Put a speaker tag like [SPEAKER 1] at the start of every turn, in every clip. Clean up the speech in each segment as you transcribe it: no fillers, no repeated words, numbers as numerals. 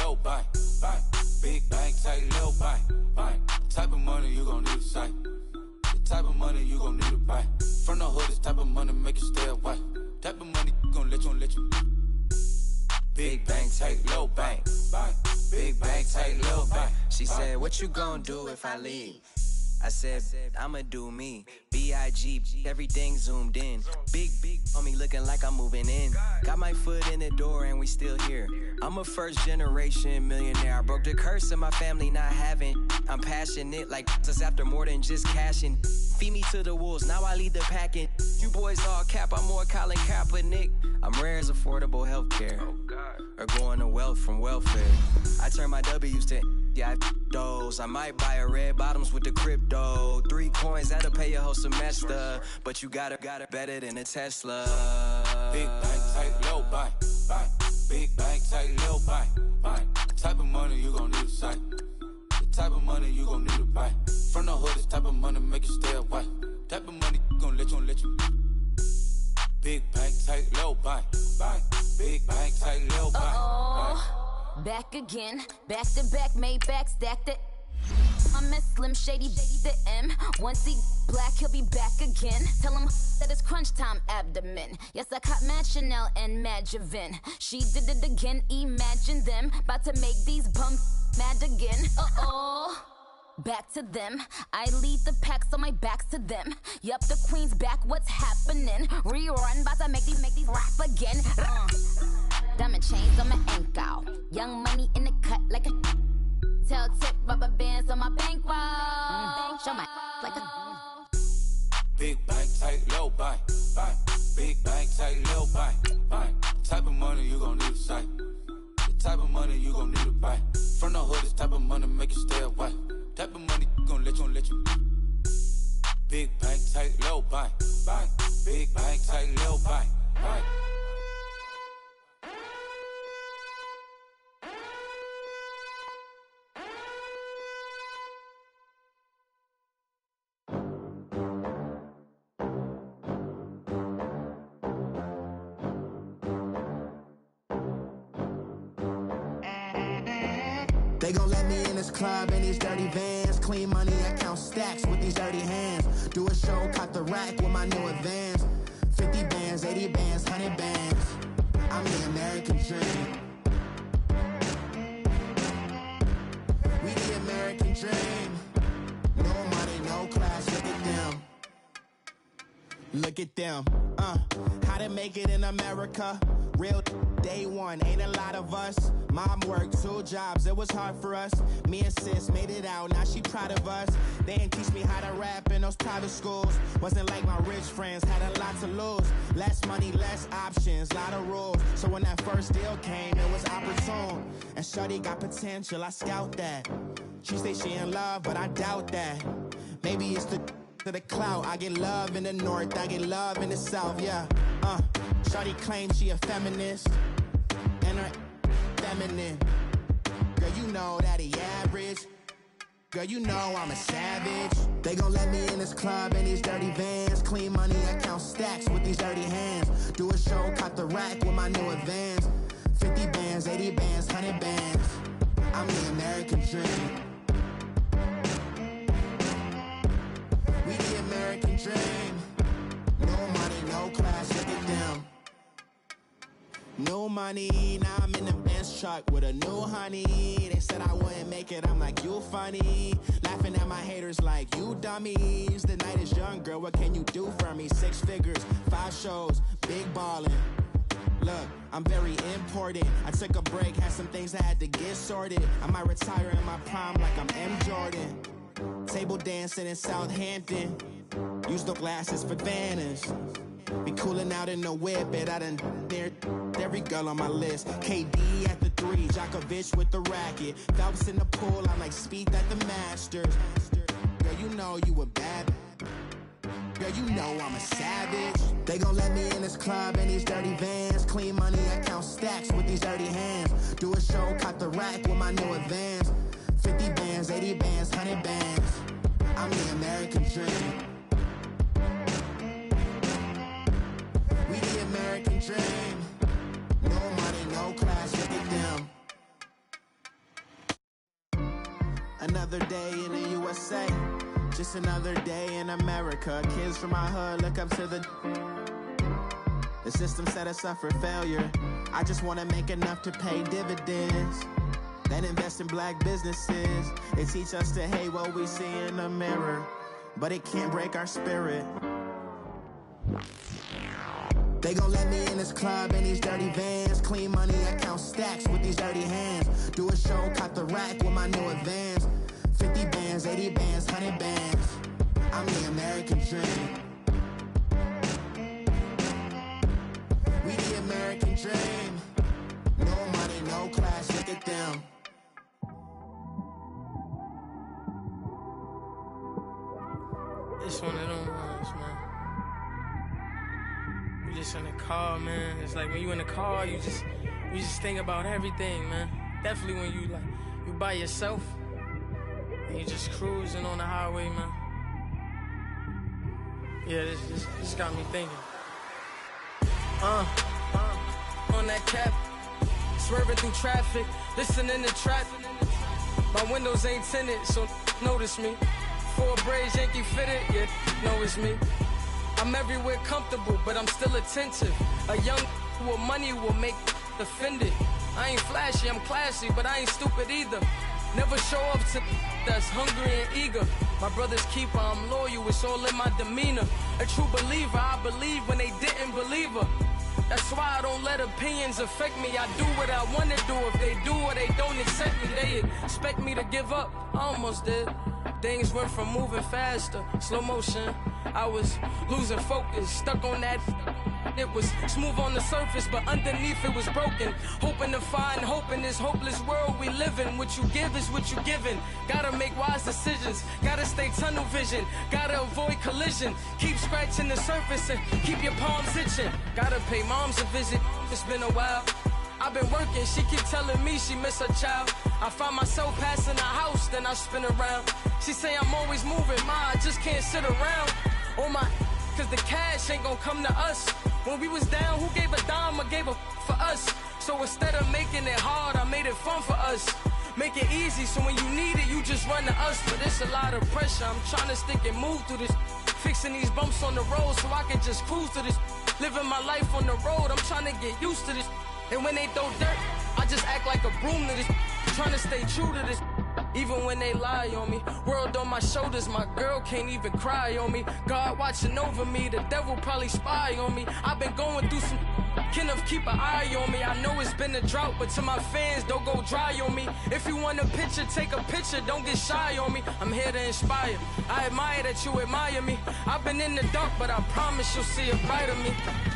[SPEAKER 1] low bank, bank. Big bank, take little bank, bank. Type of money you gon' need to say. The type of money you gon' need to buy. From the hood, this type of money make you stay away. Type of money gon' let you. Big bank, take low bank, bank. Big bank, take little bank.
[SPEAKER 2] She said, what you gon' do if I leave? I said, I'ma do me. B.I.G. Everything zoomed in. Big on me looking like I'm moving in. Got my foot in the door and we still here. I'm a first generation millionaire. I broke the curse of my family not having. I'm passionate like us after more than just cashing. Feed me to the wolves, now I lead the packing. You boys all cap, I'm more Colin Kaepernick. I'm rare as affordable healthcare. Or going to wealth from welfare. I turn my W's to those. I might buy a red bottoms with the crypto. 3 coins, that'll pay your whole semester. But you got it better than a Tesla.
[SPEAKER 1] Big bank, take low bank, bank. Big bank, take low bank, bank. The type of money you gon' need to say. The type of money you gon' need to buy. From the hood, this type of money make you stay away. Type of money gon' let you. Big bank, take low bank, bank. Big bank, take low bank, bank.
[SPEAKER 3] Back again, back to back, made back, stacked it. I'm a Slim Shady, the M. Once he black, he'll be back again. Tell him that it's crunch time abdomen. Yes, I caught Mad Chanel and Mad Javin. She did it again, imagine them. About to make these bums mad again. Back to them. I lead the pack, so my back's to them. Yup, the queen's back, what's happening? Rerun, about to make these rap again. Diamond chains on my ankle. Young money in the cut like a tail tip, rubber bands on my bankroll. Show my like a
[SPEAKER 1] Big bank, take low bank, bank. Big bank, take low bank, bank. Type of money you gon' need to say. The type of money you gon' need to buy. From the hood, this type of money make you stay away. Type of money gon' let you. Big bank, take low bank, bank. Big bank, take low bank, bank.
[SPEAKER 4] They gon' let me in this club in these dirty vans. Clean money, I count stacks with these dirty hands. Do a show, caught the rack with my new advance. 50 bands, 80 bands, 100 bands. I'm the American dream. We the American dream. No money, no class, look at them. Look at them, how to make it in America. Real day one, ain't a lot of us. Mom worked 2 jobs, it was hard for us. Me and sis made it out, now she proud of us. They didn't teach me how to rap in those private schools. Wasn't like my rich friends, had a lot to lose. Less money, less options, lot of rules. So when that first deal came, it was opportune. And shorty got potential, I scout that. She say she in love, but I doubt that. Maybe it's to the clout. I get love in the north, I get love in the south, yeah. Shorty claims she a feminist, and her feminine. Girl, you know that he average. Girl, you know I'm a savage. They gon' let me in this club in these dirty vans. Clean money, I count stacks with these dirty hands. Do a show, caught the rack with my new advance. 50 bands, 80 bands, 100 bands. I'm the American dream. We the American dream. No money, no class, look at them. No money, now I'm in the Benz truck with a new honey. They said I wouldn't make it, I'm like, you funny. Laughing at my haters like, you dummies. The night is young, girl, what can you do for me? 6 figures, 5 shows, big ballin'. Look, I'm very important. I took a break, had some things I had to get sorted. I might retire in my prime like I'm M. Jordan. Table dancing in Southampton. Use the glasses for Vannas. Be cooling out in the whip, but I done near every girl on my list. KD at the 3, Djokovic with the racket. Phelps in the pool, I'm like Speed at the Masters. Girl, you know you a bad. Girl, you know I'm a savage. They gon' let me in this club in these dirty vans. Clean money, I count stacks with these dirty hands. Do a show, caught the rack with my new advance. 50 bands, 80 bands, 100 bands. I'm the American dream. We the American dream. No money, no class, look at them. Another day in the USA, just another day in America. Kids from my hood look up to the system set us up for failure. I just wanna make enough to pay dividends, then invest in black businesses. They teach us to hate what we see in the mirror, but it can't break our spirit. They gon' let me in this club in these dirty vans. Clean money, I count stacks with these dirty hands. Do a show, caught the rack with my new advance. 50 bands, 80 bands, 100 bands. I'm the American dream. We the American dream. No money, no class, look at them.
[SPEAKER 5] It's one of them ones, man. You just in the car, man. It's like when you in the car, you just think about everything, man. Definitely when you by yourself and you just cruising on the highway, man. Yeah, this got me thinking. On that cap, swerving through traffic, listening to trap. My windows ain't tinted, so notice me. Four braids, Yankee fitted, yeah, know it's me. I'm everywhere comfortable, but I'm still attentive. A young with money will make offended. I ain't flashy, I'm classy, but I ain't stupid either. Never show up to that's hungry and eager. My brother's keeper, I'm loyal, it's all in my demeanor. A true believer, I believe when they didn't believe her. That's why I don't let opinions affect me. I do what I wanna do. If they do or they don't accept me, they expect me to give up. I almost did. Things went from moving faster, slow motion. I was losing focus, stuck on that. It was smooth on the surface, but underneath it was broken. Hoping to find hope in this hopeless world we live in. What you give is what you given. Gotta make wise decisions. Gotta stay tunnel vision. Gotta avoid collision. Keep scratching the surface and keep your palms itching. Gotta pay moms a visit. It's been a while. I've been working, she keep telling me she miss her child. I find myself passing the house, then I spin around. She say I'm always moving, I just can't sit around. Oh my, cause the cash ain't gonna come to us. When we was down, who gave a dime or gave a for us? So instead of making it hard, I made it fun for us. Make it easy, so when you need it, you just run to us. But it's a lot of pressure, I'm trying to stick and move through this. Fixing these bumps on the road so I can just cruise to this. Living my life on the road, I'm trying to get used to this. And when they throw dirt, I just act like a broom to this. Trying to stay true to this. Even when they lie on me. World on my shoulders, my girl can't even cry on me. God watching over me, the devil probably spy on me. I've been going through some Kenneth, keep an eye on me. I know it's been a drought, but to my fans, don't go dry on me. If you want a picture, take a picture, don't get shy on me. I'm here to inspire. I admire that you admire me. I've been in the dark, but I promise you'll see a brighter me.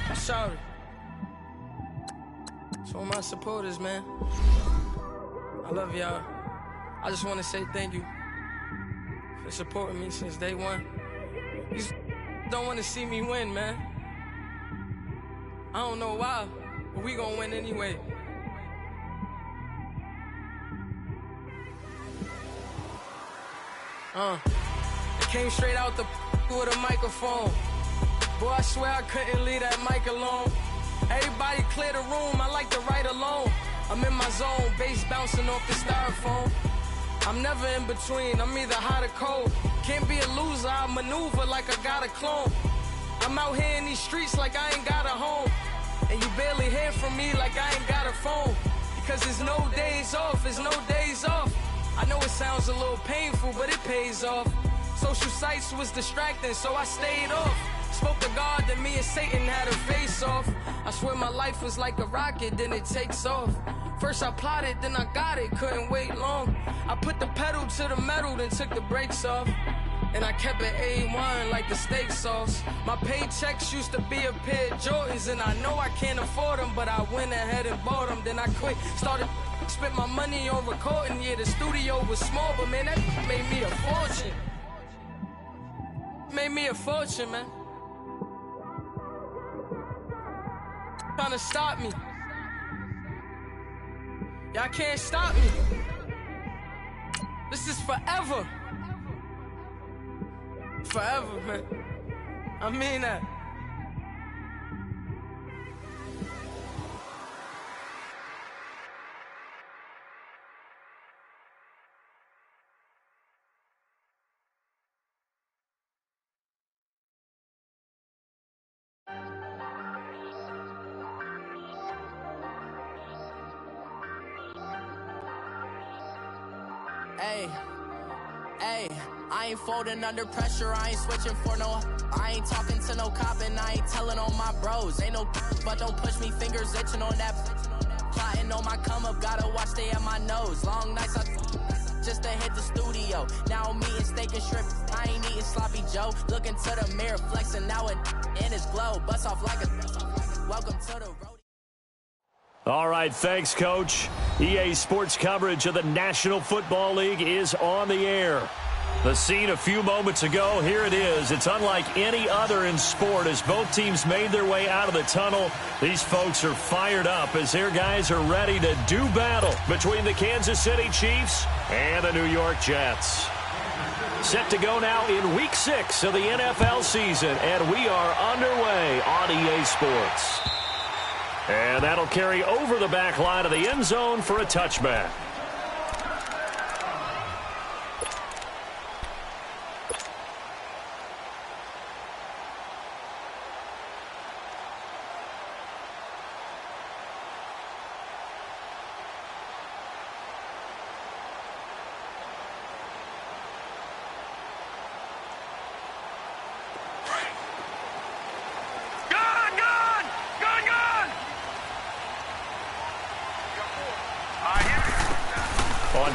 [SPEAKER 5] I'm sorry. So my supporters, man, I love y'all. I just want to say thank you for supporting me since day one. You don't want to see me win, man. I don't know why, but we gonna win anyway. I came straight out the with a microphone. Boy, I swear I couldn't leave that mic alone. Everybody clear the room, I like to write alone. I'm in my zone, bass bouncing off the styrofoam. I'm never in between, I'm either hot or cold. Can't be a loser, I maneuver like I got a clone. I'm out here in these streets like I ain't got a home. And you barely hear from me like I ain't got a phone. Because there's no days off, there's no days off. I know it sounds a little painful, but it pays off. Social sites was distracting, so I stayed off. Spoke to God, then me and Satan had a face off. I swear my life was like a rocket, then it takes off. First I plotted, then I got it, couldn't wait long. I put the pedal to the metal, then took the brakes off. And I kept it A1 like the steak sauce. My paychecks used to be a pair of Jordans, and I know I can't afford them, but I went ahead and bought them. Then I quit, started spent my money on recording. Yeah, the studio was small, but man, that made me a fortune. Made me a fortune, man. Trying to stop me. Y'all can't stop me. This is forever. Forever, man. I mean that.
[SPEAKER 6] Hey, I ain't folding under pressure, I ain't switching for no. I ain't talking to no cop and I ain't telling on my bros. Ain't no but don't push me, fingers itching on that. Plotting on my come up, gotta watch stay at my nose. Long nights I just to hit the studio. Now I'm eating steak and shrimp, I ain't eating sloppy Joe. Looking to the mirror, flexing now it in his glow. Bust off like a welcome to the road.
[SPEAKER 7] All right, thanks, Coach. EA Sports coverage of the National Football League is on the air. The scene a few moments ago, here it is. It's unlike any other in sport as both teams made their way out of the tunnel. These folks are fired up as their guys are ready to do battle between the Kansas City Chiefs and the New York Jets. Set to go now in Week 6 of the NFL season, and we are underway on EA Sports. And that'll carry over the back line of the end zone for a touchback.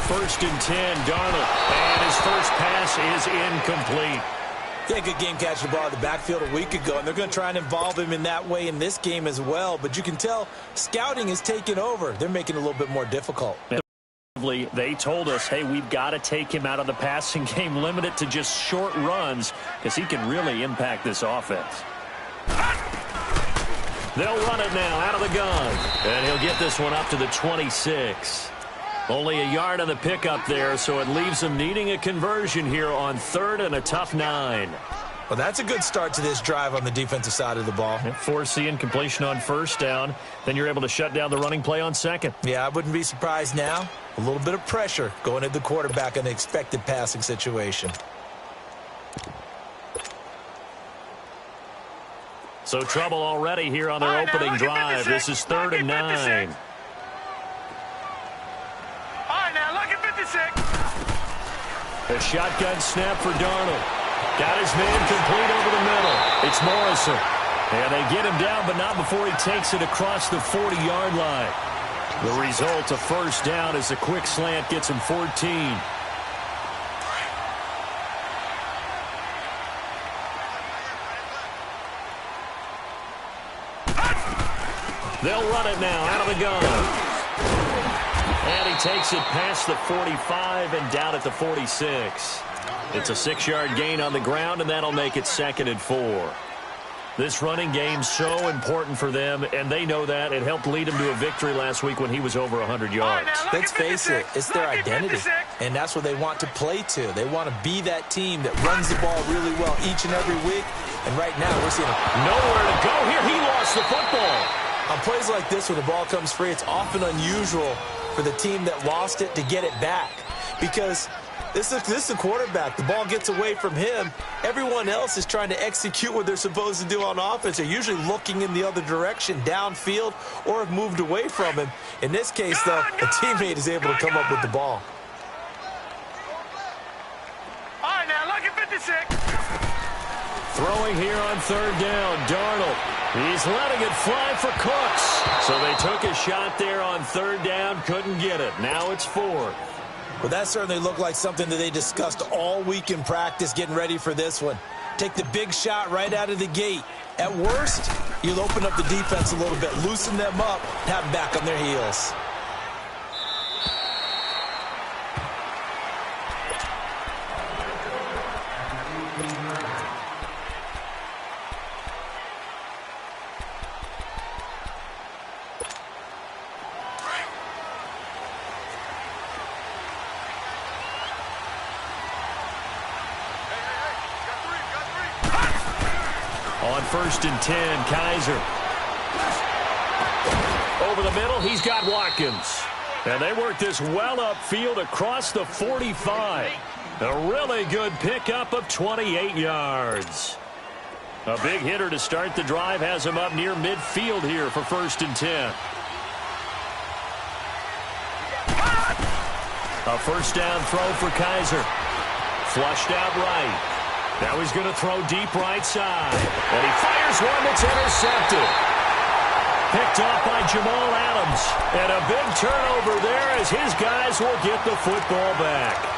[SPEAKER 7] First and 10, Darnold, and his first pass is incomplete.
[SPEAKER 8] Yeah, good game catching the ball in the backfield a week ago, and they're going to try and involve him in that way in this game as well. But you can tell scouting is taking over. They're making it a little bit more difficult.
[SPEAKER 7] They told us, hey, we've got to take him out of the passing game, limit it to just short runs, because he can really impact this offense. They'll run it now out of the gun, and he'll get this one up to the 26. Only a yard on the pickup there, so it leaves them needing a conversion here on 3rd and a tough 9.
[SPEAKER 8] Well, that's a good start to this drive on the defensive side of the ball.
[SPEAKER 7] Force the incompletion on 1st down. Then you're able to shut down the running play on 2nd.
[SPEAKER 8] Yeah, I wouldn't be surprised now. A little bit of pressure going at the quarterback in the expected passing situation.
[SPEAKER 7] So trouble already here on their opening drive. This is 3rd and 9. A shotgun snap for Darnold. Got his man complete over the middle. It's Morrison. And they get him down, but not before he takes it across the 40-yard line. The result, a 1st down as a quick slant gets him 14. They'll run it now out of the gun. And he takes it past the 45 and down at the 46. It's a 6-yard gain on the ground, and that'll make it 2nd and 4. This running game's so important for them, and they know that. It helped lead him to a victory last week when he was over 100 yards.
[SPEAKER 8] Let's face it, it's their identity, and that's what they want to play to. They want to be that team that runs the ball really well each and every week, and right now we're seeing
[SPEAKER 7] nowhere to go here. He lost the football.
[SPEAKER 8] On plays like this, when the ball comes free, it's often unusual for the team that lost it to get it back, because this is the quarterback. The ball gets away from him. Everyone else is trying to execute what they're supposed to do on offense. They're usually looking in the other direction, downfield, or have moved away from him. In this case, though, a teammate is able to come up with the ball.
[SPEAKER 9] All right, now, look at 56.
[SPEAKER 7] Throwing here on 3rd down, Darnold. He's letting it fly for Cooks. So they took a shot there on 3rd down, couldn't get it. Now it's 4th.
[SPEAKER 8] Well, that certainly looked like something that they discussed all week in practice, getting ready for this one. Take the big shot right out of the gate. At worst, you'll open up the defense a little bit, loosen them up, have them back on their heels.
[SPEAKER 7] On 1st and 10, Kaiser. Over the middle, he's got Watkins. And they work this well upfield across the 45. A really good pickup of 28 yards. A big hitter to start the drive has him up near midfield here for 1st and 10. A first down throw for Kaiser. Flushed out right. Now he's going to throw deep right side. And he fires one that's intercepted. Picked off by Jamal Adams. And a big turnover there as his guys will get the football back.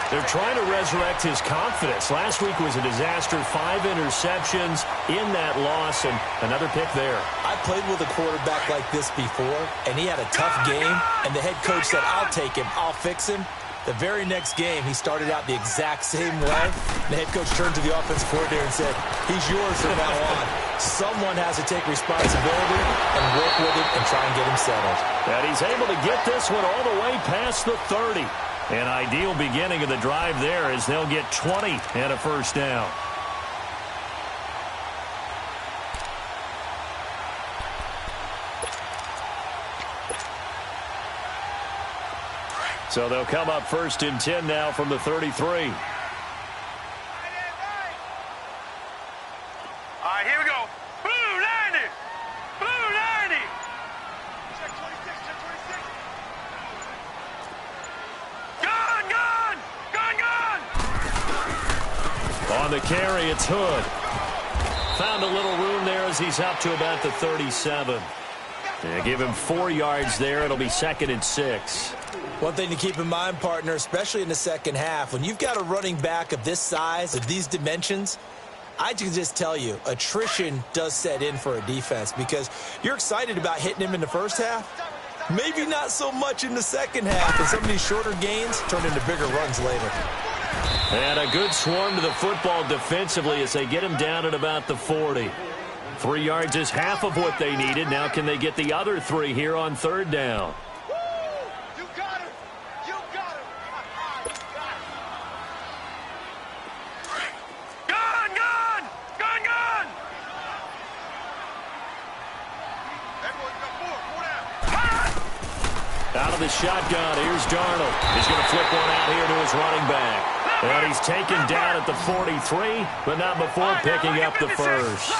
[SPEAKER 7] They're trying to resurrect his confidence. Last week was a disaster. 5 interceptions in that loss, and another pick there.
[SPEAKER 8] I played with a quarterback like this before, and he had a tough game, and the head coach said, I'll take him, I'll fix him. The very next game, he started out the exact same way. The head coach turned to the offensive coordinator and said, he's yours from now on. Someone has to take responsibility and work with it and try and get him settled.
[SPEAKER 7] And he's able to get this one all the way past the 30. An ideal beginning of the drive there as they'll get 20 and a first down. So they'll come up first and 10 now from the 33.
[SPEAKER 9] All right, here we go. Blue 90. Blue 90. Check 26, check 26. Gun, gun, gun, gun.
[SPEAKER 7] On the carry, it's Hood. Found a little room there as he's up to about the 37. They give him 4 yards there. It'll be 2nd and 6.
[SPEAKER 8] One thing to keep in mind, partner, especially in the second half, when you've got a running back of this size, of these dimensions, I can just tell you, attrition does set in for a defense because you're excited about hitting him in the first half. Maybe not so much in the second half, and some of these shorter gains turn into bigger runs later.
[SPEAKER 7] And a good swarm to the football defensively as they get him down at about the 40. 3 yards is half of what they needed. Now can they get the other 3 here on 3rd down? Out of the shotgun, here's Darnold. He's going to flip one out here to his running back. And he's taken down at the 43, but not before picking up the first.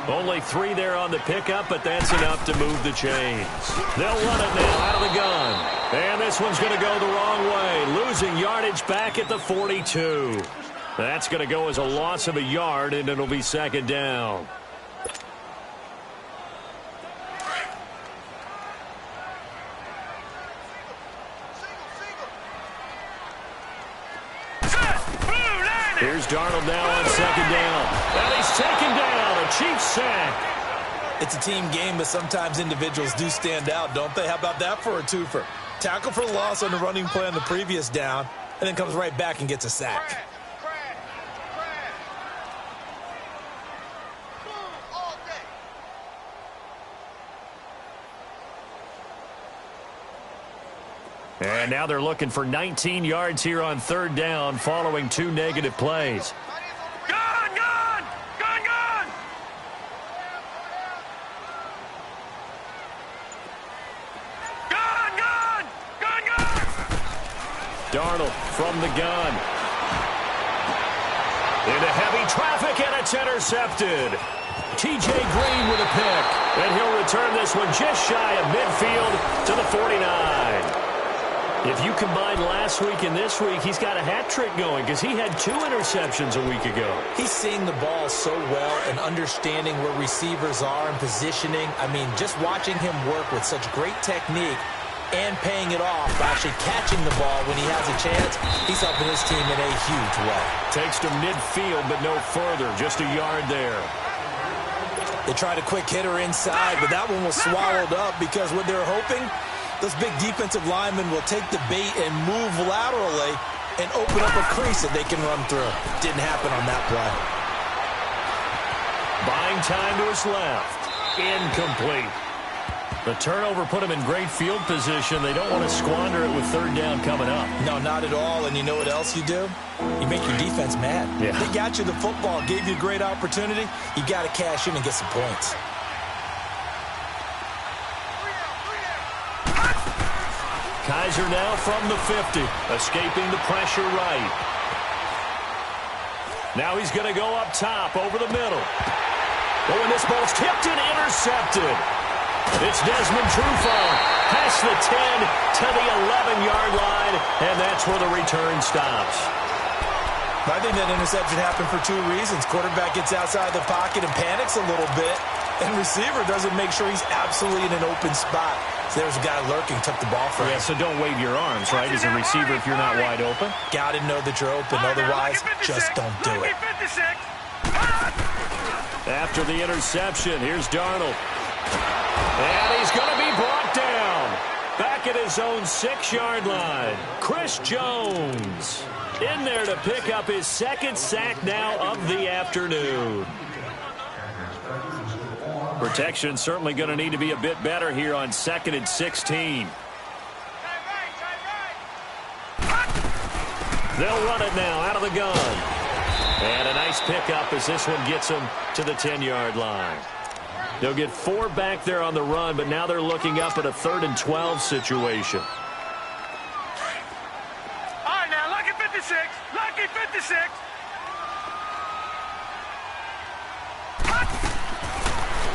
[SPEAKER 7] Only 3 there on the pickup, but that's enough to move the chains. They'll run it now out of the gun. And this one's going to go the wrong way, losing yardage back at the 42. That's going to go as a loss of a yard, and it'll be 2nd down. Here's Darnold now on 2nd down. And he's taken down. A Chiefs sack.
[SPEAKER 8] It's a team game, but sometimes individuals do stand out, don't they? How about that for a twofer? Tackle for loss on the running play on the previous down, and then comes right back and gets a sack.
[SPEAKER 7] And now they're looking for 19 yards here on 3rd down following 2 negative plays.
[SPEAKER 9] Gun, gun, gun, gun. Gun, gun, gun, gun.
[SPEAKER 7] Darnold from the gun. Into heavy traffic, and it's intercepted. T.J. Green with a pick. And he'll return this one just shy of midfield to the 49. If you combine last week and this week, he's got a hat trick going because he had 2 interceptions a week ago.
[SPEAKER 8] He's seeing the ball so well and understanding where receivers are and positioning. I mean, just watching him work with such great technique and paying it off by actually catching the ball when he has a chance, he's helping his team in a huge way. Takes to midfield, but no further, just a yard there. They tried a quick hitter inside, but that one was swallowed up because what they're hoping, those big defensive linemen will take the bait and move laterally and open up a crease that they can run through. Didn't happen on that play.
[SPEAKER 7] Buying time to his left. Incomplete. The turnover put him in great field position. They don't want to squander it with 3rd down coming up.
[SPEAKER 8] No, not at all. And you know what else you do? You make your defense mad.
[SPEAKER 7] Yeah.
[SPEAKER 8] They got you the football, gave you a great opportunity. You got to cash in and get some points.
[SPEAKER 7] Kaiser now from the 50, escaping the pressure right. Now he's going to go up top over the middle. Oh, and this ball's tipped and intercepted. It's Desmond Trufant past the 10 to the 11-yard line. And that's where the return stops.
[SPEAKER 8] I think that interception happened for 2 reasons. Quarterback gets outside the pocket and panics a little bit, and receiver doesn't make sure he's absolutely in an open spot. So there's a guy lurking, took the ball from him.
[SPEAKER 7] Yeah, so don't wave your arms, right, as a receiver if you're not wide open.
[SPEAKER 8] Got to know that you're open, otherwise just don't do it.
[SPEAKER 7] After the interception, here's Darnold. And he's going to be brought down. Back at his own 6-yard line. Chris Jones in there to pick up his 2nd sack now of the afternoon. Protection certainly going to need to be a bit better here on 2nd and 16. They'll run it now out of the gun. And a nice pickup as this one gets them to the 10-yard line. They'll get 4 back there on the run, but now they're looking up at a 3rd and 12 situation.
[SPEAKER 9] All right, now, lucky 56. Lucky 56.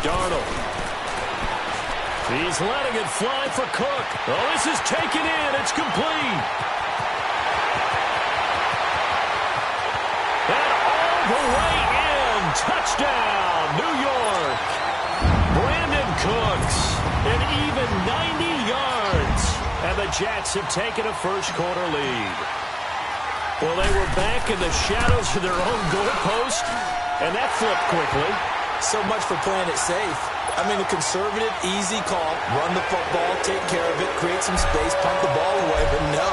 [SPEAKER 7] Darnold. He's letting it fly for Cook. Oh, this is taken in. It's complete. And all the way in. Touchdown, New York. Brandon Cooks, an even 90 yards. And the Jets have taken a first-quarter lead. Well, they were back in the shadows of their own goalpost, and that flipped quickly.
[SPEAKER 8] So much for playing it safe. I mean, a conservative, easy call. Run the football, take care of it, create some space, punt the ball away. But no,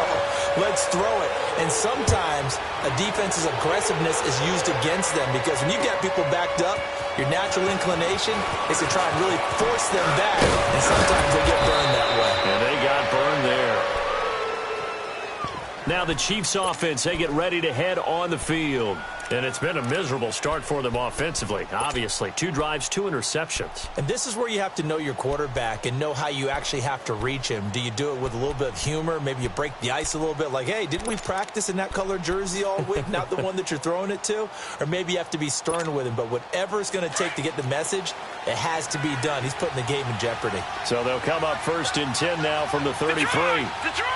[SPEAKER 8] let's throw it. And sometimes a defense's aggressiveness is used against them because when you get people backed up, your natural inclination is to try and really force them back. And sometimes they get burned that way.
[SPEAKER 7] And they got burned there. Now the Chiefs offense, they get ready to head on the field. And it's been a miserable start for them offensively, obviously. 2 drives, 2 interceptions.
[SPEAKER 8] And this is where you have to know your quarterback and know how you actually have to reach him. Do you do it with a little bit of humor? Maybe you break the ice a little bit like, hey, didn't we practice in that color jersey all week, not the one that you're throwing it to? Or maybe you have to be stern with him. But whatever it's going to take to get the message, it has to be done. He's putting the game in jeopardy.
[SPEAKER 7] So they'll come up 1st and 10 now from the 33.
[SPEAKER 9] Detroit!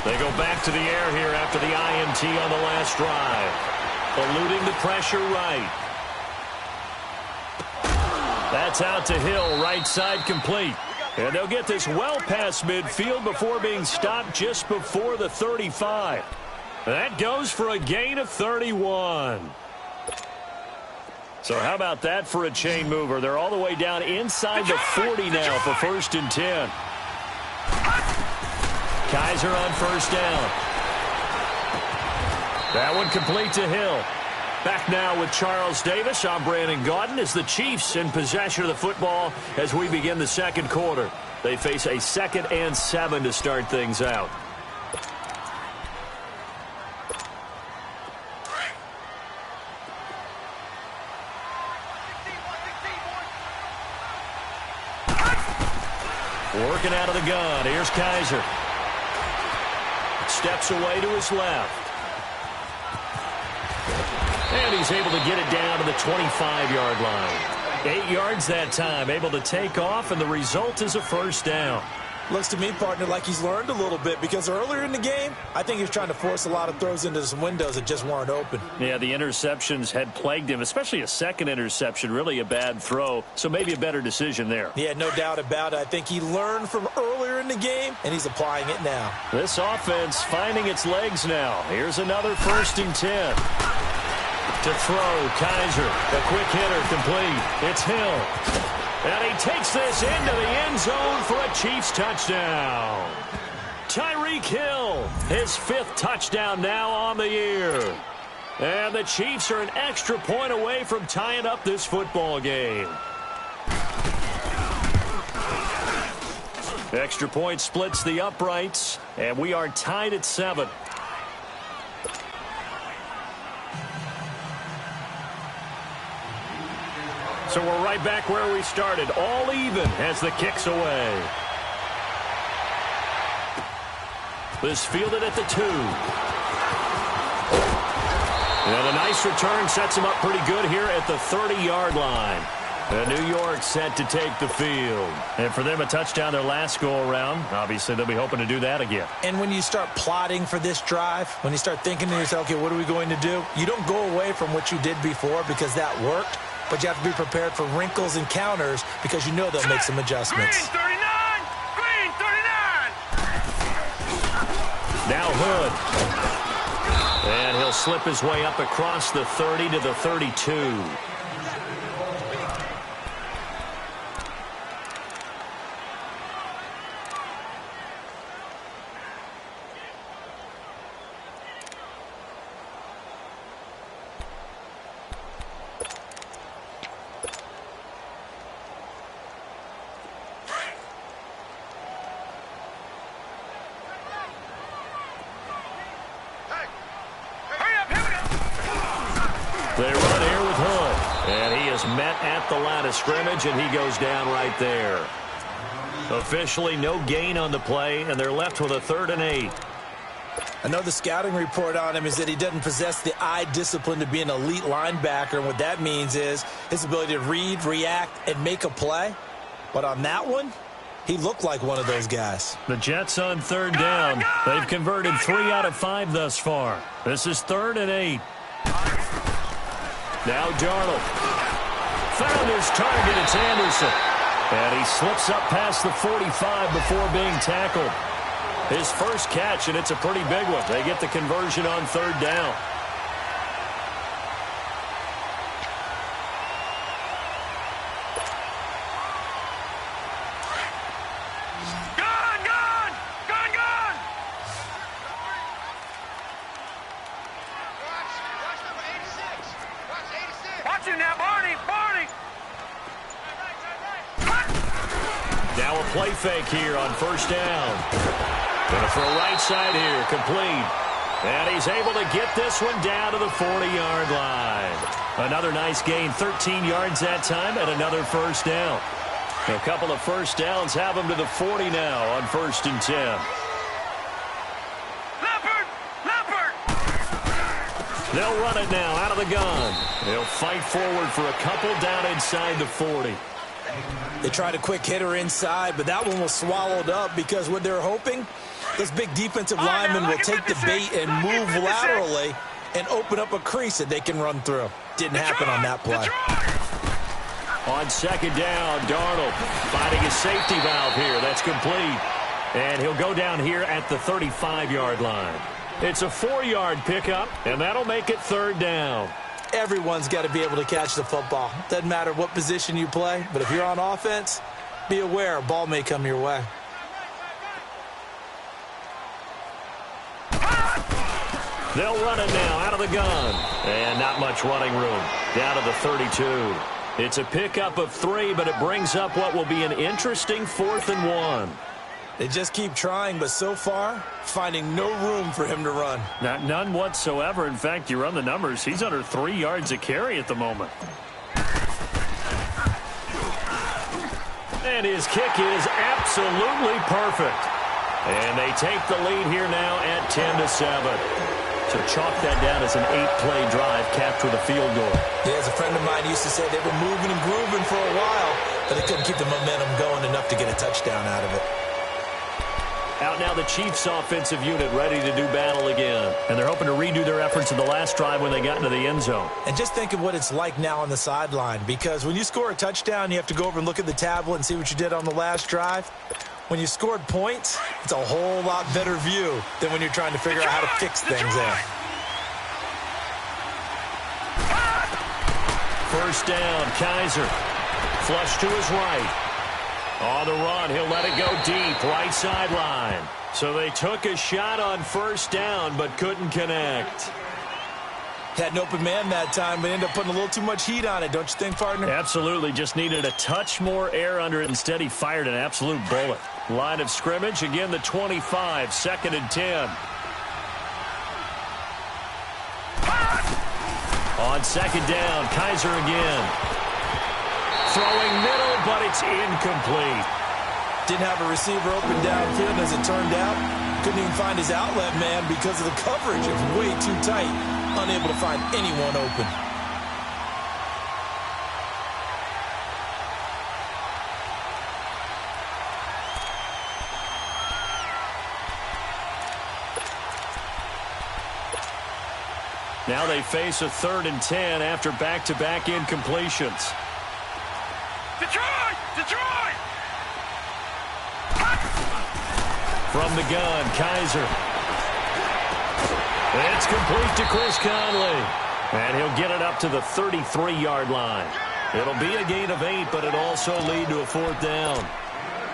[SPEAKER 7] They go back to the air here after the INT on the last drive. Eluding the pressure right. That's out to Hill, right side complete. And they'll get this well past midfield before being stopped just before the 35. That goes for a gain of 31. So how about that for a chain mover? They're all the way down inside the 40 now for 1st and 10. Kaiser on 1st down. That one complete to Hill. Back now with Charles Davis. I'm Brandon Gaudin as the Chiefs in possession of the football as we begin the 2nd quarter. They face a 2nd and 7 to start things out. Working out of the gun. Here's Kaiser. Steps away to his left. And he's able to get it down to the 25-yard line. 8 yards that time. Able to take off, and the result is a 1st down.
[SPEAKER 8] Looks to me, partner, like he's learned a little bit because earlier in the game, I think he was trying to force a lot of throws into some windows that just weren't open.
[SPEAKER 7] Yeah, the interceptions had plagued him, especially a 2nd interception, really a bad throw, so maybe a better decision there.
[SPEAKER 8] Yeah, no doubt about it. I think he learned from earlier in the game, and he's applying it now.
[SPEAKER 7] This offense finding its legs now. Here's another 1st and 10. To throw, Kaiser, a quick hitter complete. It's Hill. And he takes this into the end zone for a Chiefs touchdown. Tyreek Hill, his 5th touchdown now on the year. And the Chiefs are an extra point away from tying up this football game. Extra point splits the uprights, and we are tied at 7. So we're right back where we started, all even as the kick's away. This fielded at the 2. And a nice return sets him up pretty good here at the 30-yard line. And New York set to take the field. And for them, a touchdown their last go-around. Obviously, they'll be hoping to do that again.
[SPEAKER 8] And when you start plotting for this drive, when you start thinking to yourself, okay, what are we going to do? You don't go away from what you did before because that worked, but you have to be prepared for wrinkles and counters because you know they'll make some adjustments.
[SPEAKER 9] Green 39! Green 39!
[SPEAKER 7] Now Hood. And he'll slip his way up across the 30 to the 32. They run here with Hood, and he is met at the line of scrimmage, and he goes down right there. Officially no gain on the play, and they're left with a 3rd and 8.
[SPEAKER 8] Another scouting report on him is that he doesn't possess the eye discipline to be an elite linebacker, and what that means is his ability to read, react, and make a play. But on that one, he looked like one of those guys.
[SPEAKER 7] The Jets on 3rd down. They've converted 3 out of 5 thus far. This is 3rd and 8. Now Darnold. Found his target. It's Anderson. And he slips up past the 45 before being tackled. His first catch, and it's a pretty big one. They get the conversion on 3rd down. Now a play fake here on 1st down. Going to throw right side here, complete. And he's able to get this one down to the 40-yard line. Another nice gain, 13 yards that time, and another 1st down. A couple of 1st downs have him to the 40 now on 1st and 10.
[SPEAKER 9] Leopard!
[SPEAKER 7] They'll run it now out of the gun. They'll fight forward for a couple down inside the 40.
[SPEAKER 8] They tried a quick hitter inside, but that one was swallowed up because what they're hoping, this big defensive lineman will take the bait and move laterally and open up a crease that they can run through. Didn't happen on that play.
[SPEAKER 7] On 2nd down, Darnold finding his safety valve here. That's complete. And he'll go down here at the 35-yard line. It's a 4-yard pickup, and that'll make it 3rd down.
[SPEAKER 8] Everyone's got to be able to catch the football. Doesn't matter what position you play, but if you're on offense, be aware a ball may come your way.
[SPEAKER 7] They'll run it now out of the gun. And not much running room. Down to the 32. It's a pickup of 3, but it brings up what will be an interesting 4th and 1.
[SPEAKER 8] They just keep trying, but so far, finding no room for him to run.
[SPEAKER 7] None whatsoever. In fact, you run the numbers. He's under 3 yards a carry at the moment. And his kick is absolutely perfect. And they take the lead here now at 10-7. So chalk that down as an 8-play drive capped with a field goal.
[SPEAKER 8] Yeah, as a friend of mine used to say, they were moving and grooving for a while, but they couldn't keep the momentum going enough to get a touchdown out of it.
[SPEAKER 7] Out now the Chiefs offensive unit ready to do battle again. And they're hoping to redo their efforts in the last drive when they got into the end zone.
[SPEAKER 8] And just think of what it's like now on the sideline, because when you score a touchdown, you have to go over and look at the tablet and see what you did on the last drive. When you scored points, it's a whole lot better view than when you're trying to figure out how to fix things there.
[SPEAKER 7] 1st down, Kaiser. Flush to his right. On the run, he'll let it go deep, right sideline. So they took a shot on 1st down, but couldn't connect.
[SPEAKER 8] Had an open man that time, but ended up putting a little too much heat on it, don't you think, partner?
[SPEAKER 7] Absolutely, just needed a touch more air under it. Instead, he fired an absolute bullet. Line of scrimmage, again the 25, 2nd and 10. On 2nd down, Kaiser again. Throwing middle, but it's incomplete.
[SPEAKER 8] Didn't have a receiver open downfield, as it turned out. Couldn't even find his outlet man because of the coverage. It was way too tight. Unable to find anyone open.
[SPEAKER 7] Now they face a 3rd and 10 after back-to-back incompletions.
[SPEAKER 9] Detroit! Detroit!
[SPEAKER 7] From the gun, Kaiser. It's complete to Chris Conley. And he'll get it up to the 33-yard line. It'll be a gain of 8, but it'll also lead to a 4th down.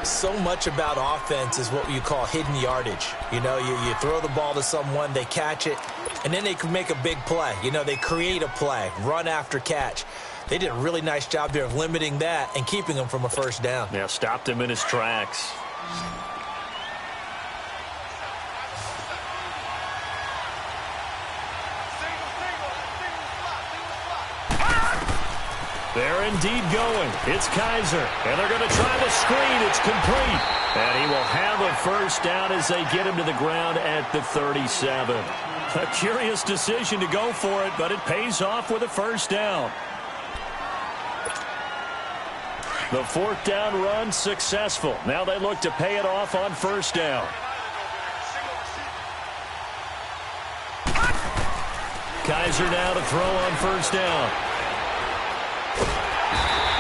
[SPEAKER 8] So much about offense is what you call hidden yardage. You know, you throw the ball to someone, they catch it, and then they can make a big play. You know, they create a play, run after catch. They did a really nice job there of limiting that and keeping him from a 1st down.
[SPEAKER 7] Yeah, stopped him in his tracks. They're indeed going. It's Kaiser. And they're going to try the screen. It's complete. And he will have a 1st down as they get him to the ground at the 37. A curious decision to go for it, but it pays off with a 1st down. The 4th down run successful. Now they look to pay it off on 1st down. Kaiser now to throw on 1st down.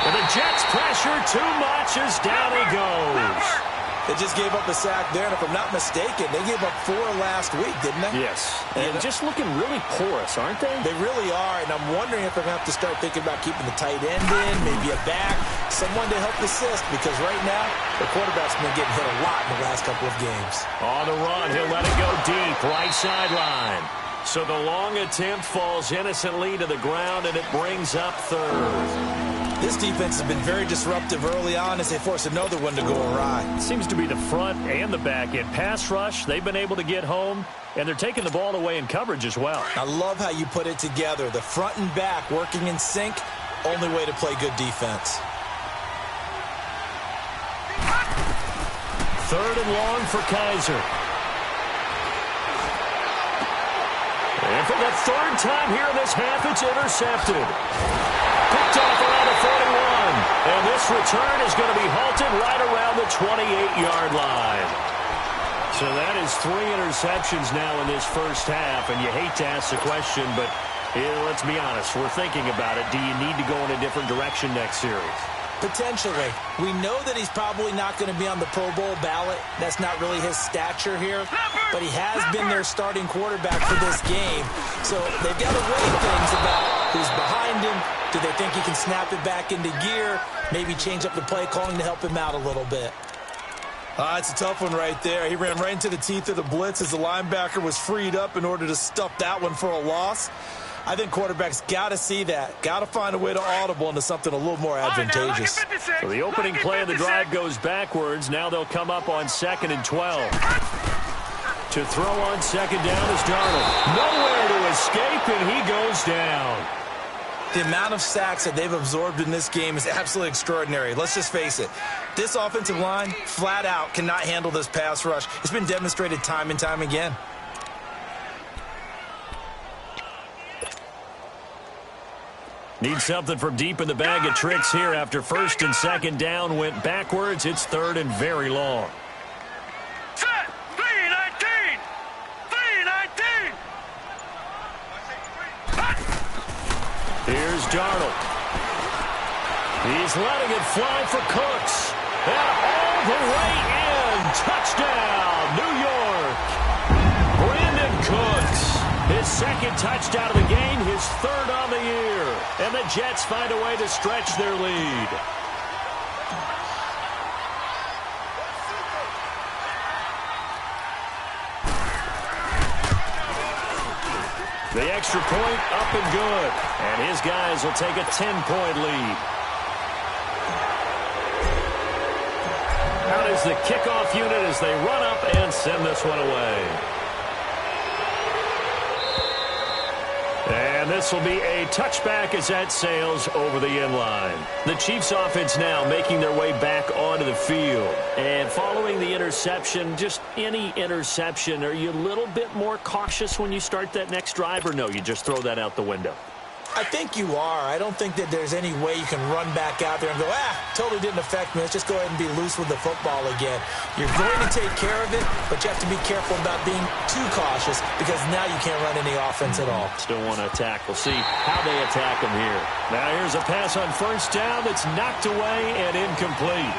[SPEAKER 7] And the Jets pressure too much as down he goes.
[SPEAKER 8] They just gave up a sack there, and if I'm not mistaken, they gave up 4 last week, didn't they?
[SPEAKER 7] Yes. And just looking really porous, aren't they?
[SPEAKER 8] They really are, and I'm wondering if they're going to have to start thinking about keeping the tight end in, maybe a back, someone to help assist, because right now, the quarterback's been getting hit a lot in the last couple of games.
[SPEAKER 7] On the run, he'll let it go deep, right sideline. So the long attempt falls innocently to the ground, and it brings up 3rd.
[SPEAKER 8] This defense has been very disruptive early on as they force another one to go awry.
[SPEAKER 7] Seems to be the front and the back end. Pass rush, they've been able to get home, and they're taking the ball away in coverage as well.
[SPEAKER 8] I love how you put it together. The front and back working in sync, only way to play good defense.
[SPEAKER 7] 3rd and long for Kaiser. And for the 3rd time here in this half, it's intercepted. Picked off around the 41. And this return is going to be halted right around the 28-yard line. So that is 3 interceptions now in this 1st half. And you hate to ask the question, but let's be honest. We're thinking about it. Do you need to go in a different direction next series?
[SPEAKER 8] Potentially. We know that he's probably not going to be on the Pro Bowl ballot. That's not really his stature here. But he has been their starting quarterback for this game. So they've got to weigh things about who's behind him. Do they think he can snap it back into gear? Maybe change up the play calling to help him out a little bit.
[SPEAKER 10] It's a tough one right there. He ran right into the teeth of the blitz as the linebacker was freed up in order to stuff that one for a loss. I think quarterbacks got to see that. Got to find a way to audible into something a little more advantageous.
[SPEAKER 7] So the opening play of the drive goes backwards. Now they'll come up on 2nd and 12. To throw on 2nd down is Darnold. Nowhere to escape, and he goes down.
[SPEAKER 8] The amount of sacks that they've absorbed in this game is absolutely extraordinary. Let's just face it. This offensive line, flat out, cannot handle this pass rush. It's been demonstrated time and time again.
[SPEAKER 7] Need something from deep in the bag of tricks here after 1st and 2nd down went backwards. It's 3rd and very long.
[SPEAKER 9] Set! 3-19! 3-19!
[SPEAKER 7] Here's Darnold. He's letting it fly for Cooks. And all the way in. Touchdown, New York. Brandon Cooks. His 2nd touchdown of the game, his 3rd on the year. And the Jets find a way to stretch their lead. The extra point up and good. And his guys will take a 10-point lead. Out is the kickoff unit as they run up and send this one away. And this will be a touchback as that sails over the end line. The Chiefs offense now making their way back onto the field. And following the interception, just any interception, are you a little bit more cautious when you start that next drive, or no, you just throw that out the window?
[SPEAKER 10] I think you are. I don't think that there's any way you can run back out there and go, totally didn't affect me. Let's just go ahead and be loose with the football again. You're going to take care of it, but you have to be careful about being too cautious because now you can't run any offense at all.
[SPEAKER 7] Still want to attack. We'll see how they attack him here. Now here's a pass on first down that's knocked away and incomplete.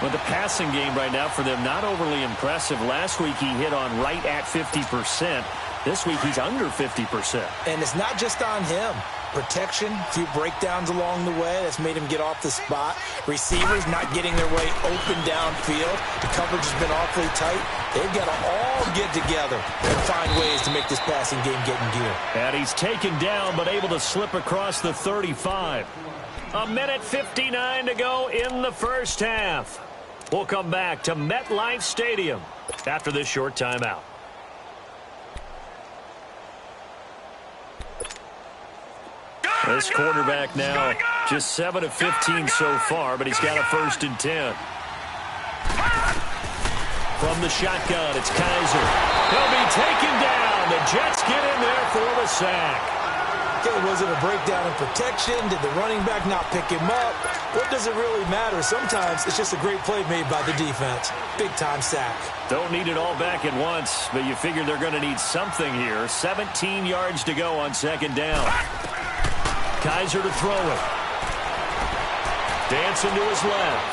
[SPEAKER 7] But the passing game right now for them, not overly impressive. Last week he hit on right at 50%. This week he's under 50%.
[SPEAKER 10] And it's not just on him. Protection, a few breakdowns along the way. That's made him get off the spot. Receivers not getting their way open downfield. The coverage has been awfully tight. They've got to all get together and find ways to make this passing game get in gear.
[SPEAKER 7] And he's taken down but able to slip across the 35. 1:59 to go in the first half. We'll come back to MetLife Stadium after this short timeout. This quarterback now just 7 of 15 so far, but he's got a 1st and 10. From the shotgun, it's Kaiser. He'll be taken down. The Jets get in there for the sack.
[SPEAKER 10] Okay, was it a breakdown in protection? Did the running back not pick him up? What does it really matter? Sometimes it's just a great play made by the defense. Big-time sack.
[SPEAKER 7] Don't need it all back at once, but you figure they're going to need something here. 17 yards to go on 2nd down. Kaiser to throw it. Dancing to his left.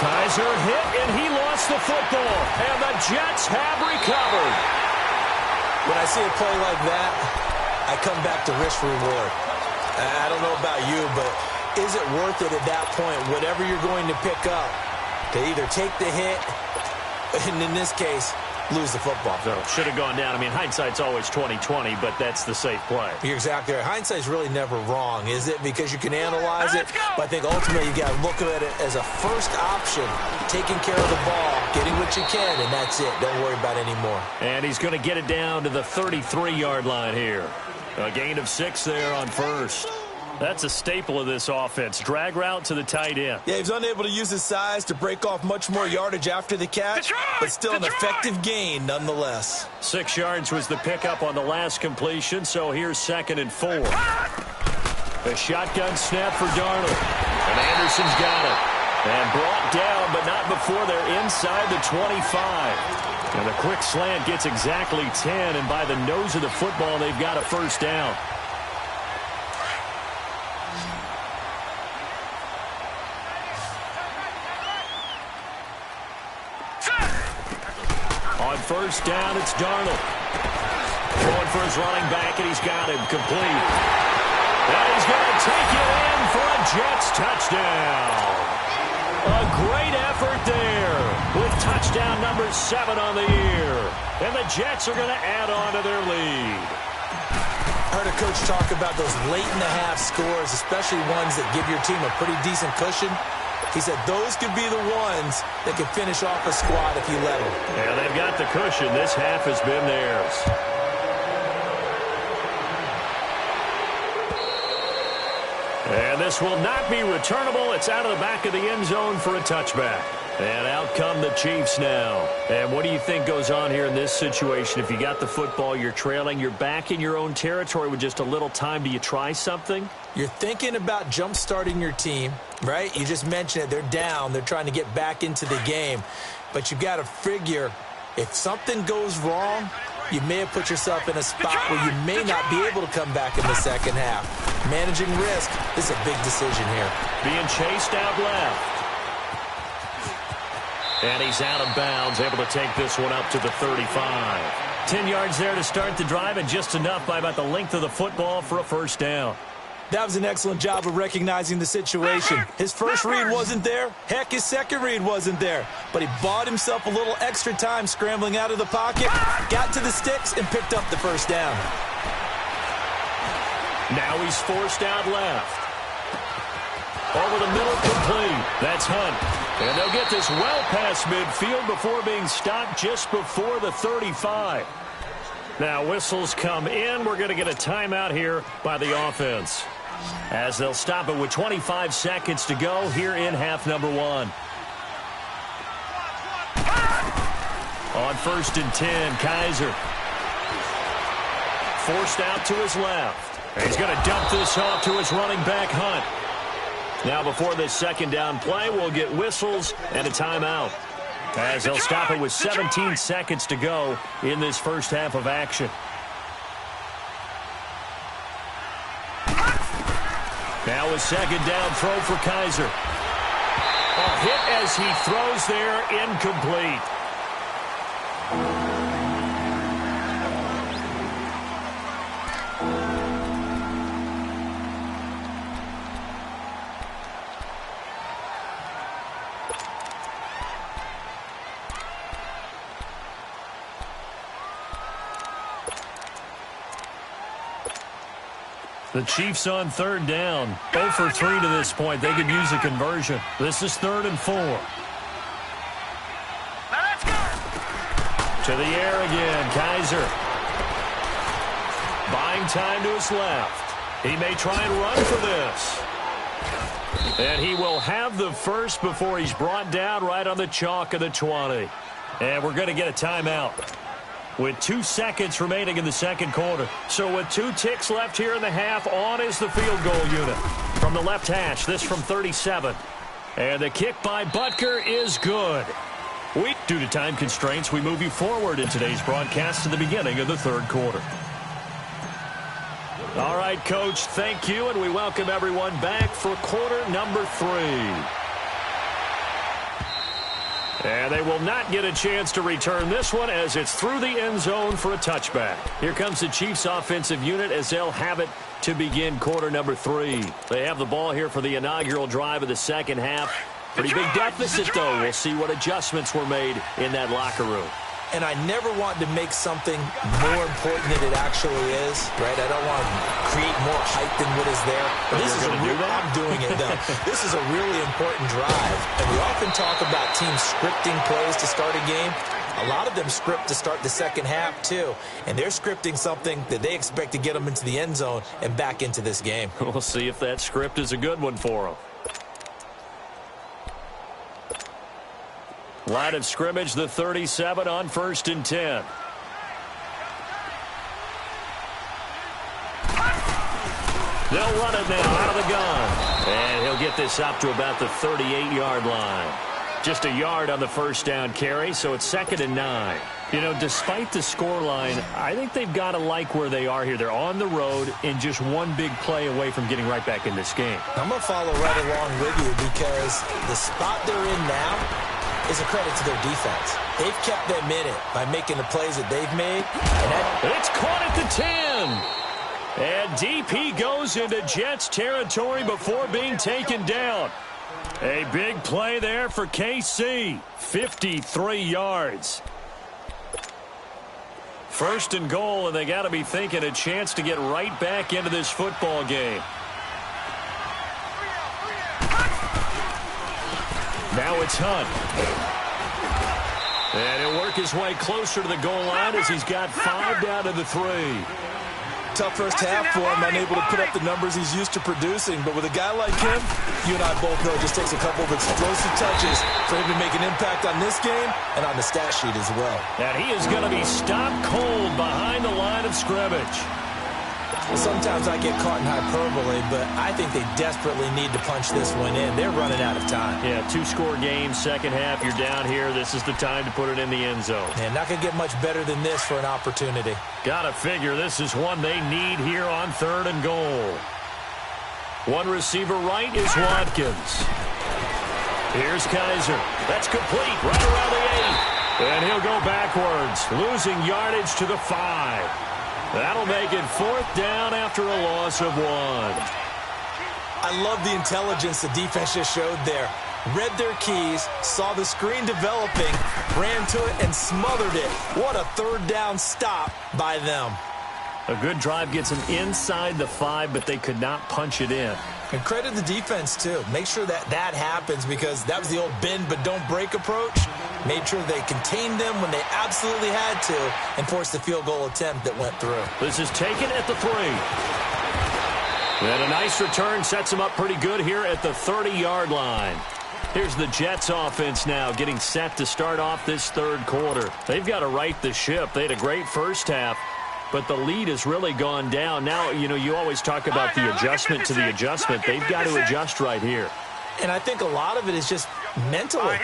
[SPEAKER 7] Kaiser hit, and he lost the football. And the Jets have recovered.
[SPEAKER 10] When I see a play like that, I come back to risk reward. I don't know about you, but is it worth it at that point, whatever you're going to pick up, to either take the hit, and in this case, lose the football?
[SPEAKER 7] So should have gone down. I mean, hindsight's always 20/20, but that's the safe play.
[SPEAKER 10] You're exactly right. Hindsight's really never wrong, is it? Because you can analyze it, but I think ultimately you got to look at it as a first option, taking care of the ball, getting what you can, and that's it. Don't worry about it anymore.
[SPEAKER 7] And he's going to get it down to the 33-yard line here. A gain of 6 there on 1st. That's a staple of this offense. Drag route to the tight end.
[SPEAKER 10] Yeah, he's unable to use his size to break off much more yardage after the catch, but still an effective gain nonetheless.
[SPEAKER 7] 6 yards was the pickup on the last completion, so here's 2nd and 4. A shotgun snap for Darnold. And Anderson's got it. And brought down, but not before they're inside the 25. And a quick slant gets exactly 10, and by the nose of the football, they've got a 1st down. On 1st down, it's Darnold. Going for his running back, and he's got him complete. And he's going to take it in for a Jets touchdown. A great effort there with touchdown number 7 on the year. And the Jets are going to add on to their lead.
[SPEAKER 10] I heard a coach talk about those late-in-the-half scores, especially ones that give your team a pretty decent cushion. He said those could be the ones that could finish off a squad if you let them.
[SPEAKER 7] Yeah, they've got the cushion. This half has been theirs. And this will not be returnable. It's out of the back of the end zone for a touchback. And out come the Chiefs now. And what do you think goes on here in this situation? If you got the football, you're trailing, you're back in your own territory with just a little time. Do you try something?
[SPEAKER 10] You're thinking about jump-starting your team, right? You just mentioned it. They're down. They're trying to get back into the game. But you've got to figure if something goes wrong, you may have put yourself in a spot where you may not be able to come back in the second half. Managing risk, this is a big decision here.
[SPEAKER 7] Being chased out left. And he's out of bounds, able to take this one up to the 35. 10 yards there to start the drive, and just enough by about the length of the football for a 1st down.
[SPEAKER 10] That was an excellent job of recognizing the situation. His first read wasn't there. Heck, his second read wasn't there. But he bought himself a little extra time scrambling out of the pocket, got to the sticks, and picked up the 1st down.
[SPEAKER 7] Now he's forced out left. Over the middle, complete. That's Hunt. And they'll get this well past midfield before being stopped just before the 35. Now whistles come in. We're going to get a timeout here by the offense, as they'll stop it with 25 seconds to go here in half number 1. On 1st and 10, Kaiser. forced out to his left. And he's going to dump this off to his running back, Hunt. Now before this second down play, we'll get whistles and a timeout, as they'll stop it with 17 seconds to go in this first half of action. Now a second down throw for Kaiser. A hit as he throws there, incomplete. The Chiefs on third down. 0 for 3 to this point. They could use a conversion. This is 3rd and 4.
[SPEAKER 9] Now let's go.
[SPEAKER 7] To the air again. Kaiser. Buying time to his left. He may try and run for this. And he will have the first before he's brought down right on the chalk of the 20. And we're going to get a timeout with 2 seconds remaining in the second quarter. So with 2 ticks left here in the half, on is the field goal unit. From the left hash, this from 37. And the kick by Butker is good. Due to time constraints, we move you forward in today's broadcast to the beginning of the third quarter. All right, Coach, thank you, and we welcome everyone back for quarter number 3. And they will not get a chance to return this one as it's through the end zone for a touchback. Here comes the Chiefs offensive unit as they'll have it to begin quarter number 3. They have the ball here for the inaugural drive of the second half. Pretty big deficit, though. We'll see what adjustments were made in that locker room.
[SPEAKER 10] And I never want to make something more important than it actually is, right? I don't want to create more hype than what is there. But this is I'm doing it, though. This is a really important drive. And we often talk about teams scripting plays to start a game. A lot of them script to start the second half, too. And they're scripting something that they expect to get them into the end zone and back into this game.
[SPEAKER 7] We'll see if that script is a good one for them. Line of scrimmage, the 37 on 1st and 10. They'll run it now out of the gun. And he'll get this up to about the 38-yard line. Just a yard on the first down carry, so it's 2nd and 9. You know, despite the scoreline, I think they've got to like where they are here. They're on the road and just one big play away from getting right back in this game.
[SPEAKER 10] I'm going to follow right along with you because the spot they're in now is a credit to their defense. They've kept them in it by making the plays that they've made.
[SPEAKER 7] And it's caught at the 10. And DP goes into Jets territory before being taken down. A big play there for KC. 53 yards. 1st and goal, and they got to be thinking a chance to get right back into this football game. Now it's Hunt. And he'll work his way closer to the goal line as he's got 5 down to the 3.
[SPEAKER 10] Tough first half for him, unable to put up the numbers he's used to producing. But with a guy like him, you and I both know it just takes a couple of explosive touches for him to make an impact on this game and on the stat sheet as well.
[SPEAKER 7] And he is going to be stopped cold behind the line of scrimmage.
[SPEAKER 10] Sometimes I get caught in hyperbole, but I think they desperately need to punch this one in. They're running out of time.
[SPEAKER 7] Yeah, 2-score game, second half, you're down here. This is the time to put it in the end zone.
[SPEAKER 10] And not going to get much better than this for an opportunity.
[SPEAKER 7] Gotta figure this is one they need here on 3rd and goal. One receiver right is Watkins. Here's Kaiser. That's complete right around the 8. And he'll go backwards, losing yardage to the 5. That'll make it 4th down after a loss of 1.
[SPEAKER 10] I love the intelligence the defense just showed there. Read their keys, saw the screen developing, ran to it, and smothered it. What a 3rd down stop by them.
[SPEAKER 7] A good drive gets them inside the 5, but they could not punch it in.
[SPEAKER 10] And credit the defense, too. Make sure that happens because that was the old bend but don't break approach. Made sure they contained them when they absolutely had to and forced the field goal attempt that went through.
[SPEAKER 7] This is taken at the 3. And a nice return sets them up pretty good here at the 30-yard line. Here's the Jets offense now getting set to start off this 3rd quarter. They've got to right the ship. They had a great first half. but the lead has really gone down. Now, you always talk about the adjustment to the adjustment. They've got to adjust right here.
[SPEAKER 10] And I think a lot of it is just mentally.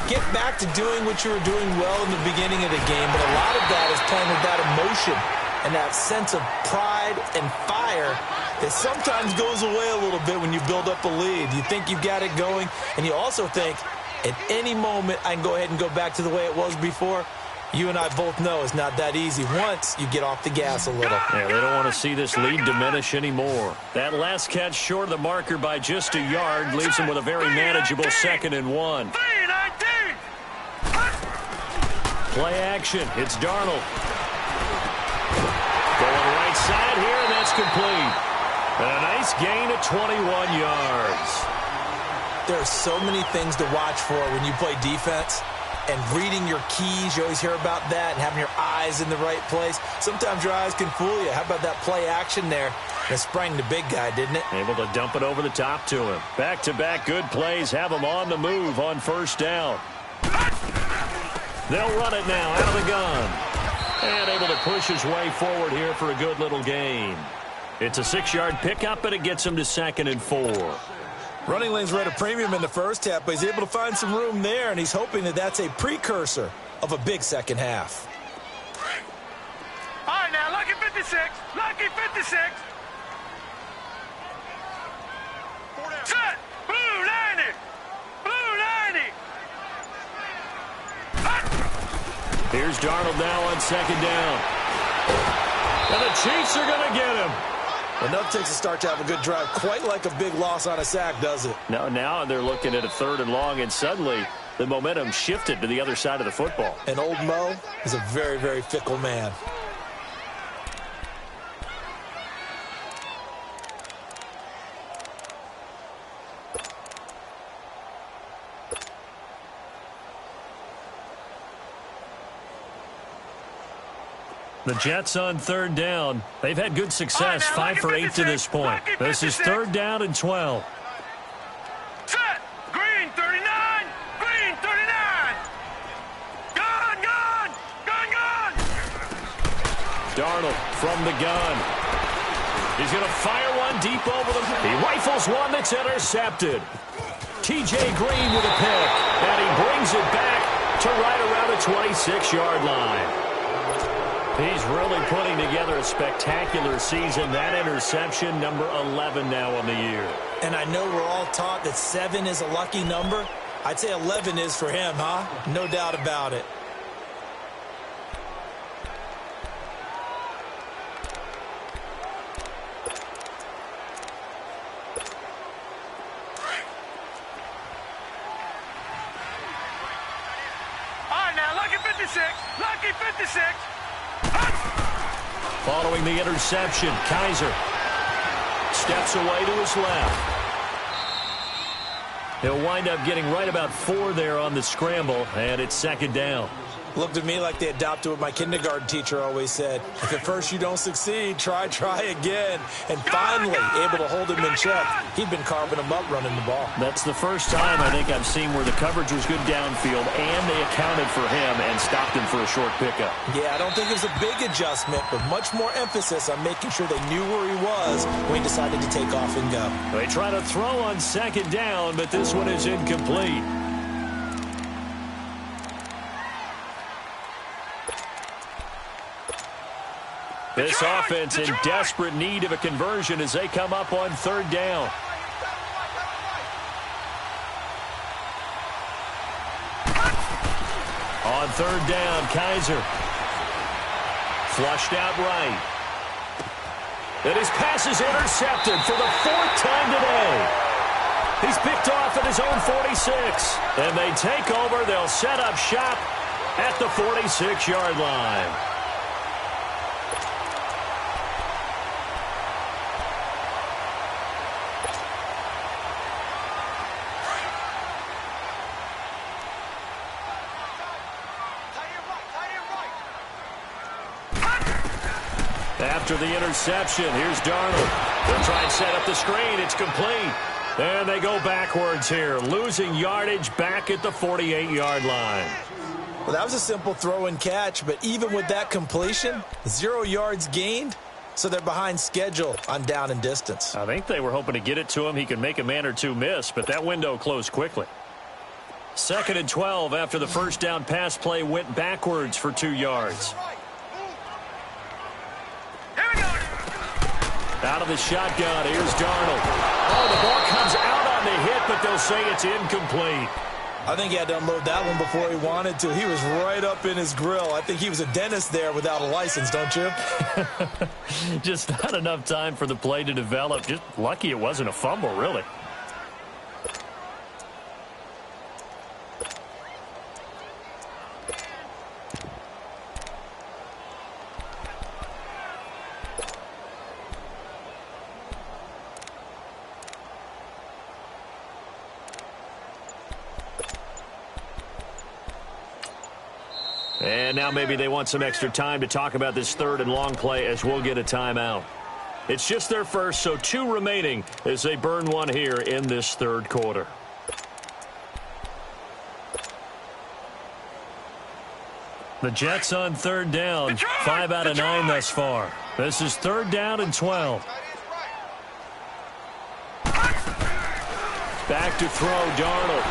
[SPEAKER 10] Get back to doing what you were doing well in the beginning of the game, but a lot of that is playing with that emotion and that sense of pride and fire that sometimes goes away a little bit when you build up a lead. You think you've got it going, and you also think at any moment I can go ahead and go back to the way it was before. You and I both know it's not that easy once you get off the gas a little.
[SPEAKER 7] Yeah, they don't want to see this lead diminish anymore. That last catch short of the marker by just a yard leaves them with a very manageable 2nd and 1. Play action. It's Darnold. Going right side here, and that's complete. And a nice gain of 21 yards.
[SPEAKER 10] There are so many things to watch for when you play defense. And reading your keys, you always hear about that, and having your eyes in the right place. Sometimes your eyes can fool you. How about that play action there? And it sprang the big guy, didn't it?
[SPEAKER 7] Able to dump it over the top to him. Back-to-back good plays have him on the move on 1st down. They'll run it now out of the gun. And able to push his way forward here for a good little gain. It's a 6-yard pickup, and it gets him to 2nd and 4.
[SPEAKER 10] Running lanes were at a premium in the first half, but he's able to find some room there, and he's hoping that that's a precursor of a big second half.
[SPEAKER 9] All right, now, lucky 56. Lucky 56. Set. Blue 90. Blue 90.
[SPEAKER 7] Here's Darnold now on 2nd down. And the Chiefs are going to get him.
[SPEAKER 10] Enough takes a start to have a good drive. Quite like a big loss on a sack, does it?
[SPEAKER 7] Now they're looking at a 3rd and long, and suddenly the momentum shifted to the other side of the football.
[SPEAKER 10] And old Mo is a very, very fickle man.
[SPEAKER 7] The Jets on 3rd down. They've had good success, 5 for 8 to this point. This is 3rd down and 12.
[SPEAKER 9] Set. Green 39. Green 39. Gun, gun. Gun, gun.
[SPEAKER 7] Darnold from the gun. He's going to fire one deep over the... He rifles one that's intercepted. T.J. Green with a pick. And he brings it back to right around the 26-yard line. He's really putting together a spectacular season. That interception, number 11 now on the year.
[SPEAKER 10] And I know we're all taught that 7 is a lucky number. I'd say 11 is for him, huh? No doubt about it.
[SPEAKER 9] All right, now, lucky 56. Lucky 56.
[SPEAKER 7] Following the interception, Kaiser steps away to his left. He'll wind up getting right about 4 there on the scramble, and it's 2nd down.
[SPEAKER 10] Looked at me like they adopted what my kindergarten teacher always said. If at first you don't succeed, try again. And finally, able to hold him in check. He'd been carving him up running the ball.
[SPEAKER 7] That's the first time I think I've seen where the coverage was good downfield, and they accounted for him and stopped him for a short pickup.
[SPEAKER 10] Yeah, I don't think it was a big adjustment, but much more emphasis on making sure they knew where he was when he decided to take off and go.
[SPEAKER 7] They try to throw on 2nd down, but this one is incomplete. This offense in desperate need of a conversion as they come up on 3rd down. On 3rd down, Kaiser. Flushed out right. And his pass is intercepted for the 4th time today. He's picked off at his own 46. And they take over. They'll set up shop at the 46-yard line. After the interception, here's Darnold. They'll try and set up the screen. It's complete. And they go backwards here, losing yardage back at the 48-yard line.
[SPEAKER 10] Well, that was a simple throw and catch, but even with that completion, 0 yards gained, so they're behind schedule on down and distance.
[SPEAKER 7] I think they were hoping to get it to him. He could make a man or two miss, but that window closed quickly. 2nd and 12 after the first down pass play went backwards for 2 yards. Out of the shotgun, here's Darnold. Oh, the ball comes out on the hit, but they'll say it's incomplete.
[SPEAKER 10] I think he had to unload that one before he wanted to. He was right up in his grill. I think he was a dentist there without a license, don't you?
[SPEAKER 7] Just not enough time for the play to develop. Just lucky it wasn't a fumble, really. And now maybe they want some extra time to talk about this 3rd and long play as we'll get a timeout. It's just their first, so 2 remaining as they burn one here in this 3rd quarter. The Jets on 3rd down, 5 out of 9 thus far. This is 3rd down and 12. Back to throw, Darnold.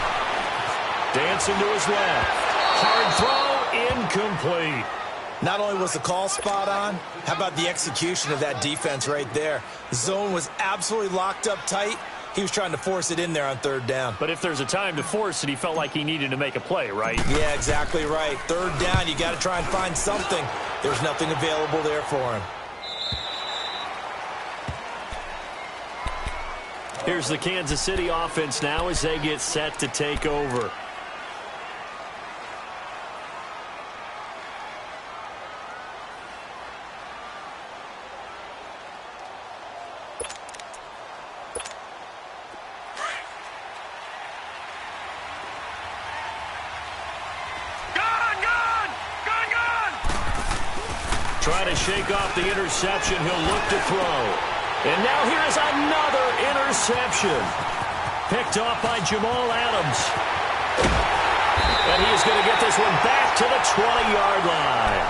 [SPEAKER 7] Dancing to his left. Hard throw. Incomplete.
[SPEAKER 10] Not only was the call spot on, how about the execution of that defense right there? The zone was absolutely locked up tight. He was trying to force it in there on 3rd down.
[SPEAKER 7] But if there's a time to force it, he felt like he needed to make a play, right?
[SPEAKER 10] Yeah, exactly right. 3rd down, you got to try and find something. There's nothing available there for him.
[SPEAKER 7] Here's the Kansas City offense now as they get set to take over. Trying to shake off the interception. He'll look to throw. And now here's another interception. Picked off by Jamal Adams. And he's going to get this one back to the 20-yard line.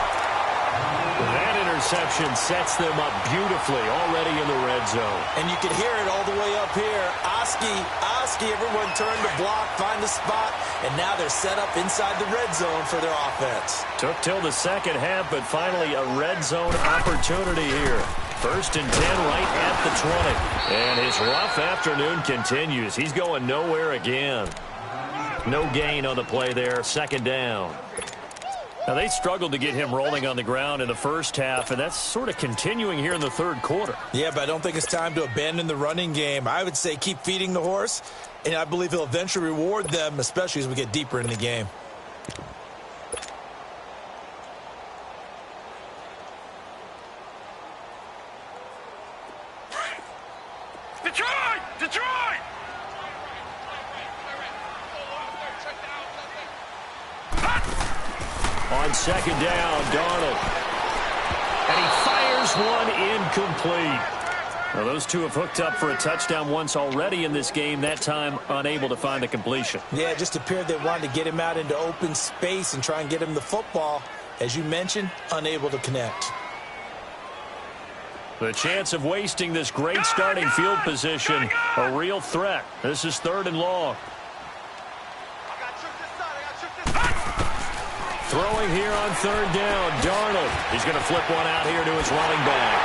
[SPEAKER 7] That interception sets them up beautifully already in the red zone.
[SPEAKER 10] And you can hear it all the way up here. Oski, everyone turned to block, find the spot, and now they're set up inside the red zone for their offense.
[SPEAKER 7] Took till the second half, but finally a red zone opportunity here. 1st and 10 right at the 20. And his rough afternoon continues. He's going nowhere again. No gain on the play there. 2nd down. Now, they struggled to get him rolling on the ground in the first half, and that's sort of continuing here in the 3rd quarter.
[SPEAKER 10] Yeah, but I don't think it's time to abandon the running game. I would say keep feeding the horse, and I believe he'll eventually reward them, especially as we get deeper in the game.
[SPEAKER 9] Detroit!
[SPEAKER 7] On 2nd down, Darnold. And he fires one incomplete. Well, those two have hooked up for a touchdown once already in this game, that time unable to find the completion.
[SPEAKER 10] Yeah, it just appeared they wanted to get him out into open space and try and get him the football. As you mentioned, unable to connect.
[SPEAKER 7] The chance of wasting this great starting field position, a real threat. This is 3rd and long. Throwing here on 3rd down, Darnold. He's going to flip one out here to his running back.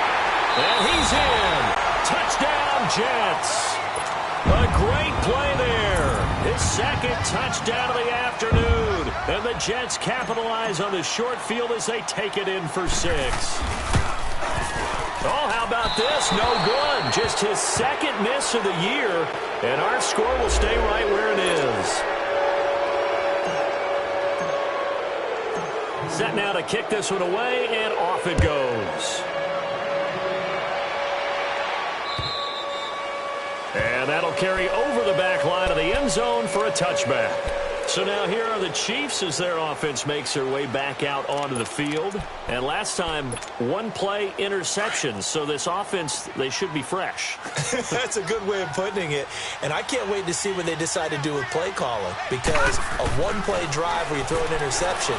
[SPEAKER 7] And he's in. Touchdown, Jets. A great play there. His 2nd touchdown of the afternoon. And the Jets capitalize on the short field as they take it in for 6. Oh, how about this? No good. Just his 2nd miss of the year. And our score will stay right where it is. Set now to kick this one away, and off it goes. And that'll carry over the back line of the end zone for a touchback. So now here are the Chiefs as their offense makes their way back out onto the field. And last time, one-play interceptions. So this offense, they should be fresh.
[SPEAKER 10] That's a good way of putting it. And I can't wait to see what they decide to do with play calling, because a one-play drive where you throw an interception,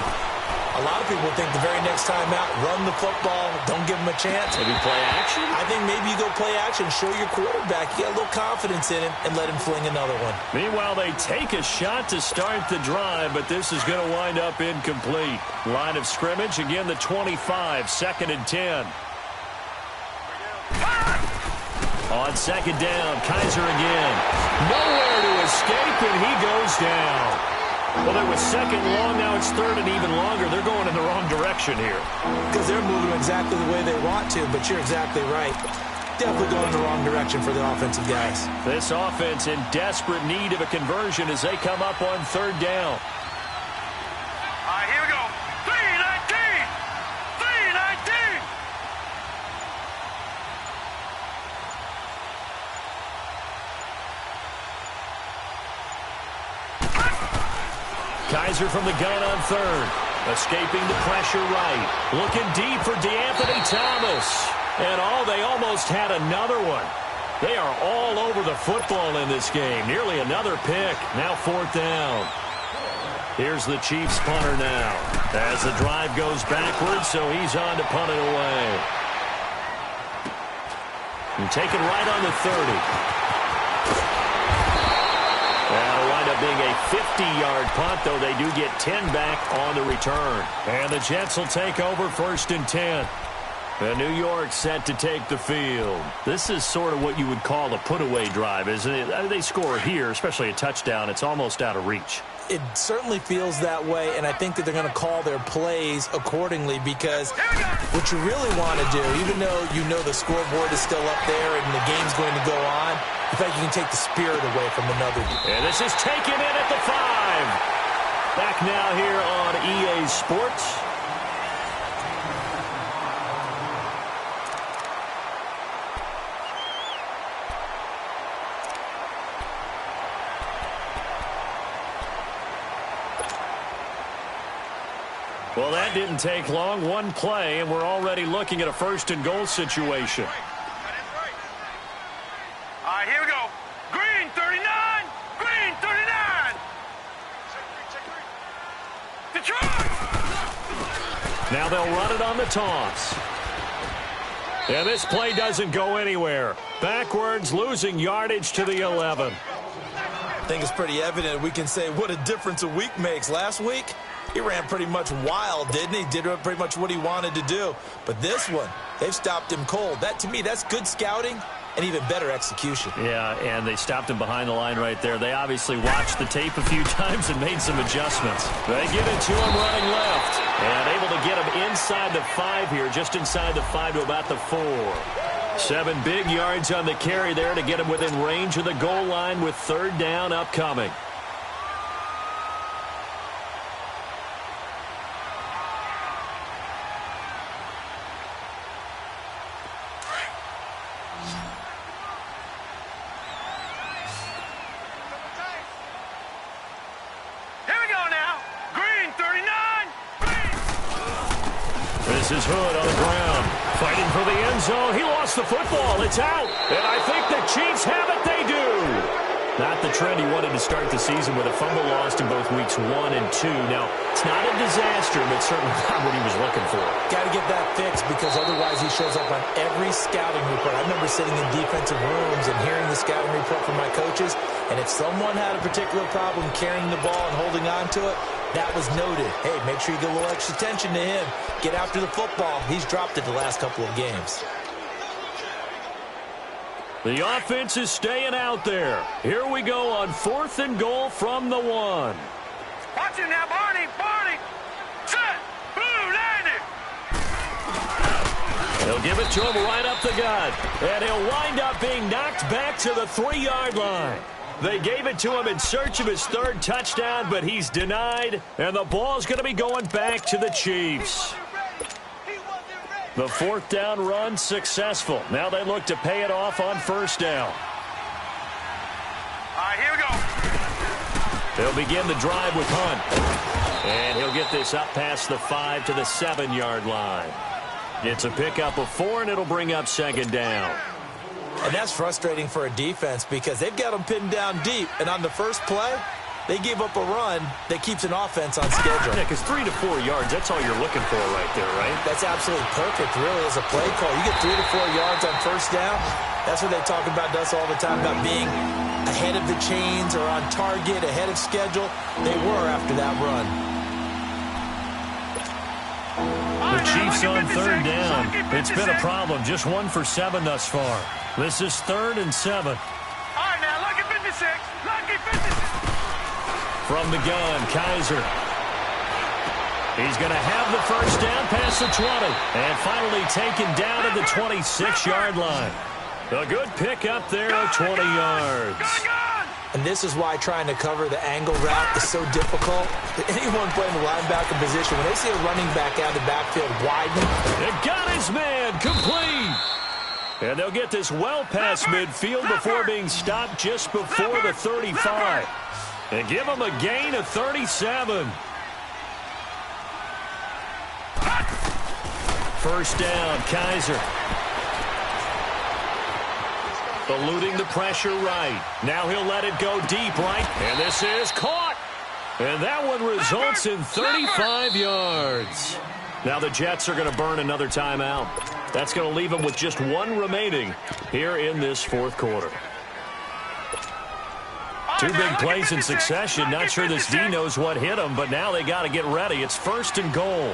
[SPEAKER 10] a lot of people think the very next time out, run the football, don't give them a chance.
[SPEAKER 7] Maybe play action?
[SPEAKER 10] I think maybe you go play action, show your quarterback, you got a little confidence in him, and let him fling another one.
[SPEAKER 7] Meanwhile, they take a shot to start the drive, but this is going to wind up incomplete. Line of scrimmage, again the 25, 2nd and 10. On 2nd down, Kaiser again. Nowhere to escape, and he goes down. Well, it was 2nd long, now it's 3rd and even longer. They're going in the wrong direction here.
[SPEAKER 10] Because they're moving exactly the way they want to, but you're exactly right. Definitely going in the wrong direction for the offensive guys.
[SPEAKER 7] This offense in desperate need of a conversion as they come up on 3rd down.
[SPEAKER 9] All right, here we go. 3-19. 3-19.
[SPEAKER 7] Kaiser from the gun on 3rd. Escaping the pressure right. Looking deep for DeAnthony Thomas. And they almost had another one. They are all over the football in this game. Nearly another pick. Now 4th down. Here's the Chiefs punter now. As the drive goes backwards, so he's on to punt it away. And taken right on the 30. That'll wind up being a 50-yard punt, though they do get 10 back on the return. And the Jets will take over 1st and 10. And New York set to take the field. This is sort of what you would call a put-away drive, isn't it? They score here, especially a touchdown. It's almost out of reach.
[SPEAKER 10] It certainly feels that way, and I think that they're going to call their plays accordingly, because what you really want to do, even though you know the scoreboard is still up there and the game's going to go on, in fact, you can take the spirit away from another.
[SPEAKER 7] And this is taken in at the 5. Back now here on EA Sports. Well, that didn't take long. One play, and we're already looking at a 1st and goal situation.
[SPEAKER 9] All right, here we go. Green 39. Green 39. Detroit.
[SPEAKER 7] Now they'll run it on the toss. And this play doesn't go anywhere. Backwards, losing yardage to the 11.
[SPEAKER 10] I think it's pretty evident. We can say what a difference a week makes. Last week, he ran pretty much wild, didn't he? Did pretty much what he wanted to do. But this one, they've stopped him cold. That, to me, that's good scouting and even better execution.
[SPEAKER 7] Yeah, and they stopped him behind the line right there. They obviously watched the tape a few times and made some adjustments. They give it to him running left. And able to get him inside the 5 here, just inside the 5 to about the 4. 7 big yards on the carry there to get him within range of the goal line with 3rd down upcoming. This is Hood on the ground, fighting for the end zone. He lost the football. It's out. And I think the Chiefs have it. They do. Not the trend he wanted to start the season with, a fumble lost in both weeks 1 and 2. Now, it's not a disaster, but certainly not what he was looking for.
[SPEAKER 10] Got to get that fixed, because otherwise he shows up on every scouting report. I remember sitting in defensive rooms and hearing the scouting report from my coaches, and if someone had a particular problem carrying the ball and holding on to it, that was noted. Hey, make sure you get a little extra attention to him. Get after the football. He's dropped it the last couple of games.
[SPEAKER 7] The offense is staying out there. Here we go on 4th and goal from the 1.
[SPEAKER 9] Watch it now, Barney. Barney. Set. Blue 90.
[SPEAKER 7] They'll give it to him right up the gut. And he'll wind up being knocked back to the 3-yard line. They gave it to him in search of his 3rd touchdown, but he's denied. And the ball's going to be going back to the Chiefs. The 4th down run successful. Now they look to pay it off on 1st down.
[SPEAKER 9] All right, here we go.
[SPEAKER 7] They'll begin the drive with Hunt. And he'll get this up past the 5 to the 7-yard line. It's a pickup of 4, and it'll bring up second down.
[SPEAKER 10] And that's frustrating for a defense because they've got them pinned down deep. And on the first play, they gave up a run that keeps an offense on schedule.
[SPEAKER 7] Yeah, because 3 to 4 yards, that's all you're looking for right there, right?
[SPEAKER 10] That's absolutely perfect, really, as a play call. You get 3 to 4 yards on first down. That's what they talk about us all the time, about being ahead of the chains or on target, ahead of schedule. They were after that run.
[SPEAKER 7] The Chiefs on third down. It's been a problem. Just 1 for 7 thus far. This is 3rd and 7.
[SPEAKER 9] All right, now, lucky 56. Lucky 56.
[SPEAKER 7] From the gun, Kaiser. He's going to have the first down past the 20. And finally taken down at the 26-yard line. A good pick up there at 20 yards.
[SPEAKER 10] And this is why trying to cover the angle route is so difficult. Anyone playing the linebacker position, when they see a running back out of the backfield widen.
[SPEAKER 7] It got his man complete. And they'll get this well past midfield before being stopped just before the 35. And give him a gain of 37. First down, Kaiser. Eluding the pressure right. Now he'll let it go deep right. And this is caught. And that one results in 35 yards. Now the Jets are going to burn another timeout. That's going to leave them with just 1 remaining here in this fourth quarter. 2 big plays in succession. Not sure this D knows what hit him, but now they got to get ready. It's 1st and goal.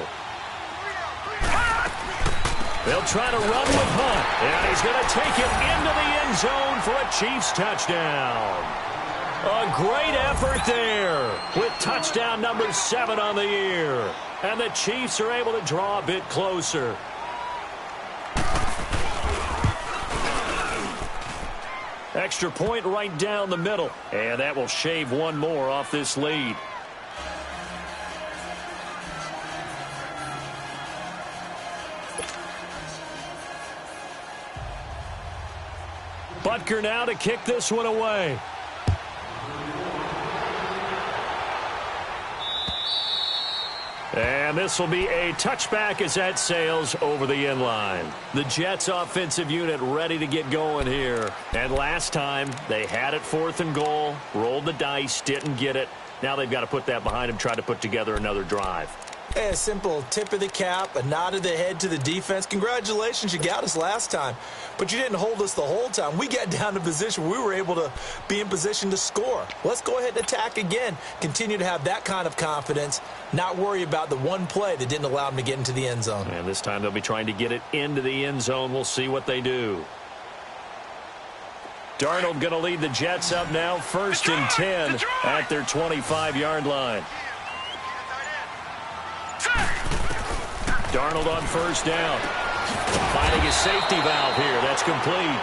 [SPEAKER 7] They'll try to run with Hunt, and he's going to take it into the end zone for a Chiefs touchdown. A great effort there with touchdown number 7 on the year. And the Chiefs are able to draw a bit closer. Extra point right down the middle, and that will shave 1 more off this lead. Butker now to kick this one away. And this will be a touchback as that sails over the end line. The Jets offensive unit ready to get going here. And last time they had it 4th and goal, rolled the dice, didn't get it. Now they've got to put that behind them, try to put together another drive.
[SPEAKER 10] Hey, a simple tip of the cap, a nod of the head to the defense. Congratulations, you got us last time. But you didn't hold us the whole time. We got down to position. We were able to be in position to score. Let's go ahead and attack again. Continue to have that kind of confidence, not worry about the one play that didn't allow them to get into the end zone.
[SPEAKER 7] And this time they'll be trying to get it into the end zone. We'll see what they do. Darnold going to lead the Jets up now, 1st and 10 at their 25-yard line. Darnold on first down. Finding his safety valve here. That's complete.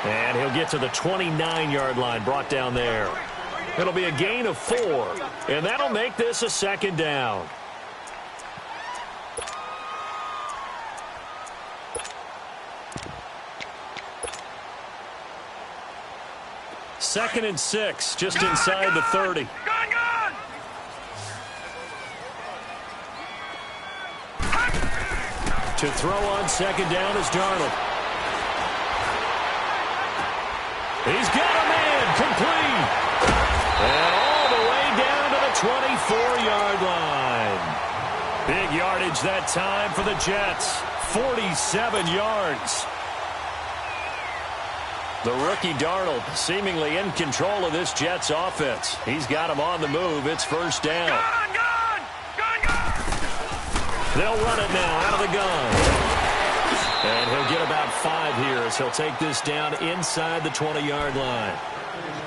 [SPEAKER 7] And he'll get to the 29-yard line, brought down there. It'll be a gain of 4. And that'll make this a 2nd down. Second and 6, just inside the 30. To throw on second down is Darnold. He's got a man complete. And all the way down to the 24-yard line. Big yardage that time for the Jets. 47 yards. The rookie Darnold seemingly in control of this Jets offense. He's got him on the move. It's first down. They'll run it now out of the gun. And he'll get about 5 here as he'll take this down inside the 20-yard line.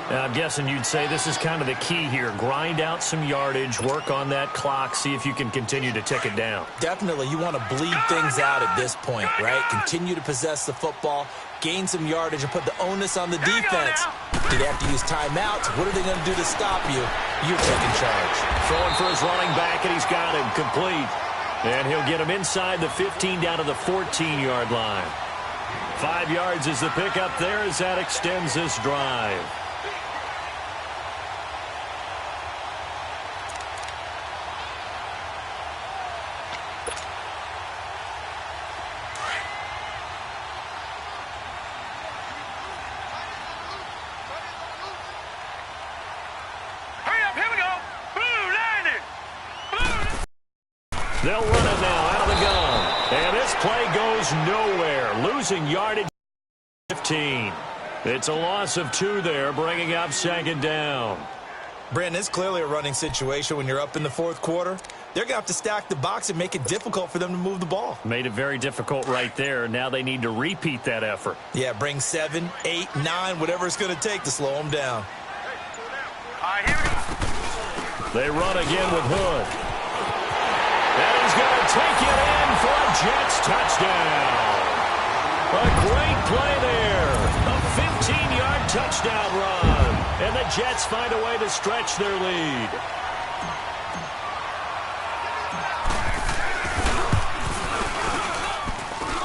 [SPEAKER 7] Now, I'm guessing you'd say this is kind of the key here. Grind out some yardage, work on that clock, see if you can continue to tick it down.
[SPEAKER 10] Definitely. You want to bleed things out at this point, right? Continue to possess the football, gain some yardage, and put the onus on the defense. Do they have to use timeouts? What are they going to do to stop you? You're taking charge.
[SPEAKER 7] Throwing for his running back, and he's got him complete. And he'll get him inside the 15 down to the 14-yard line. 5 yards is the pickup there as that extends this drive. They'll run it now out of the gun. And this play goes nowhere. Losing yardage 15. It's a loss of 2 there, bringing up 2nd down.
[SPEAKER 10] Brandon, it's clearly a running situation when you're up in the 4th quarter. They're going to have to stack the box and make it difficult for them to move the ball.
[SPEAKER 7] Made it very difficult right there. Now they need to repeat that effort.
[SPEAKER 10] Yeah, bring 7, 8, 9, whatever it's going to take to slow them down.
[SPEAKER 9] All right, here we go.
[SPEAKER 7] They run again with Hood. And he's going to take it in for a Jets touchdown. A great play there. A 15-yard touchdown run. And the Jets find a way to stretch their lead.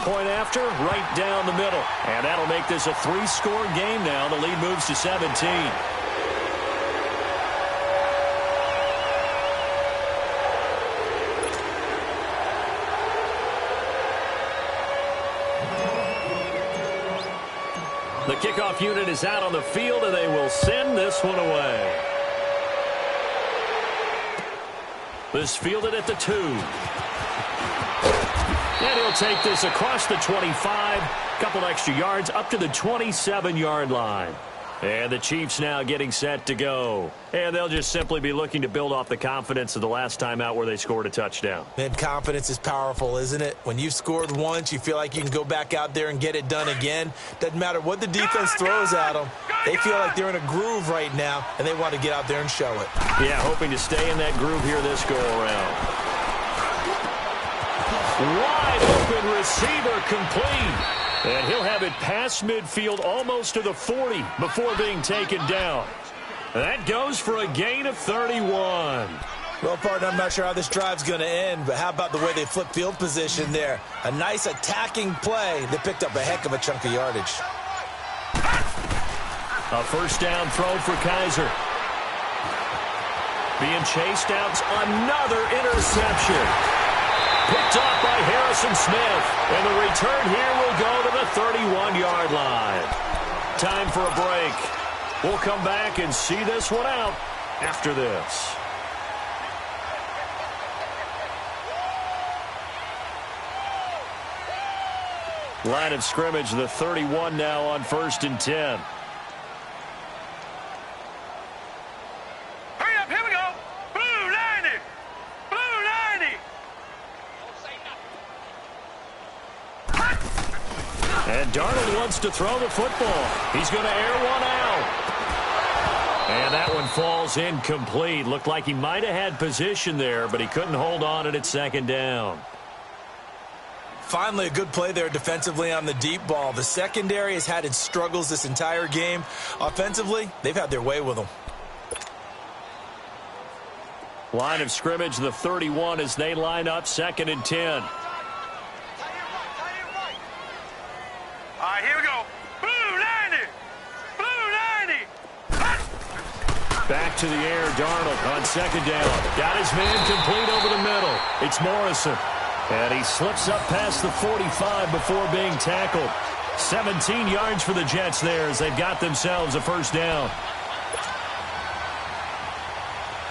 [SPEAKER 7] Point after, right down the middle. And that'll make this a 3-score game now. The lead moves to 17. The kickoff unit is out on the field, and they will send this one away. This fielded at the 2. And he'll take this across the 25. Couple extra yards up to the 27-yard line. And the Chiefs now getting set to go. And they'll just simply be looking to build off the confidence of the last time out where they scored a touchdown.
[SPEAKER 10] Man, confidence is powerful, isn't it? When you've scored once, you feel like you can go back out there and get it done again. Doesn't matter what the defense throws at them. They feel like they're in a groove right now, and they want to get out there and show it.
[SPEAKER 7] Yeah, hoping to stay in that groove here this go-around. Wide open receiver complete. And he'll have it past midfield almost to the 40 before being taken down. That goes for a gain of 31.
[SPEAKER 10] Well, partner, I'm not sure how this drive's going to end, but how about the way they flip field position there? A nice attacking play that picked up a heck of a chunk of yardage.
[SPEAKER 7] A first down throw for Kaiser. Being chased out, another interception. Picked off by Harrison Smith. And the return here will go to the 31-yard line. Time for a break. We'll come back and see this one out after this. Line of scrimmage, the 31 now on 1st and 10.
[SPEAKER 9] Hurry up, here we go. Blue 90. Blue 90.
[SPEAKER 7] And Darnold wants to throw the football. He's going to air one out. And that one falls incomplete. Looked like he might have had position there, but he couldn't hold on it at 2nd down.
[SPEAKER 10] Finally, a good play there defensively on the deep ball. The secondary has had its struggles this entire game. Offensively, they've had their way with them.
[SPEAKER 7] Line of scrimmage, the 31 as they line up 2nd and 10.
[SPEAKER 9] All right, here we go. Blue 90. Blue 90.
[SPEAKER 7] Back to the air, Darnold on 2nd down. Got his man complete over the middle. It's Morrison. And he slips up past the 45 before being tackled. 17 yards for the Jets there as they've got themselves a first down.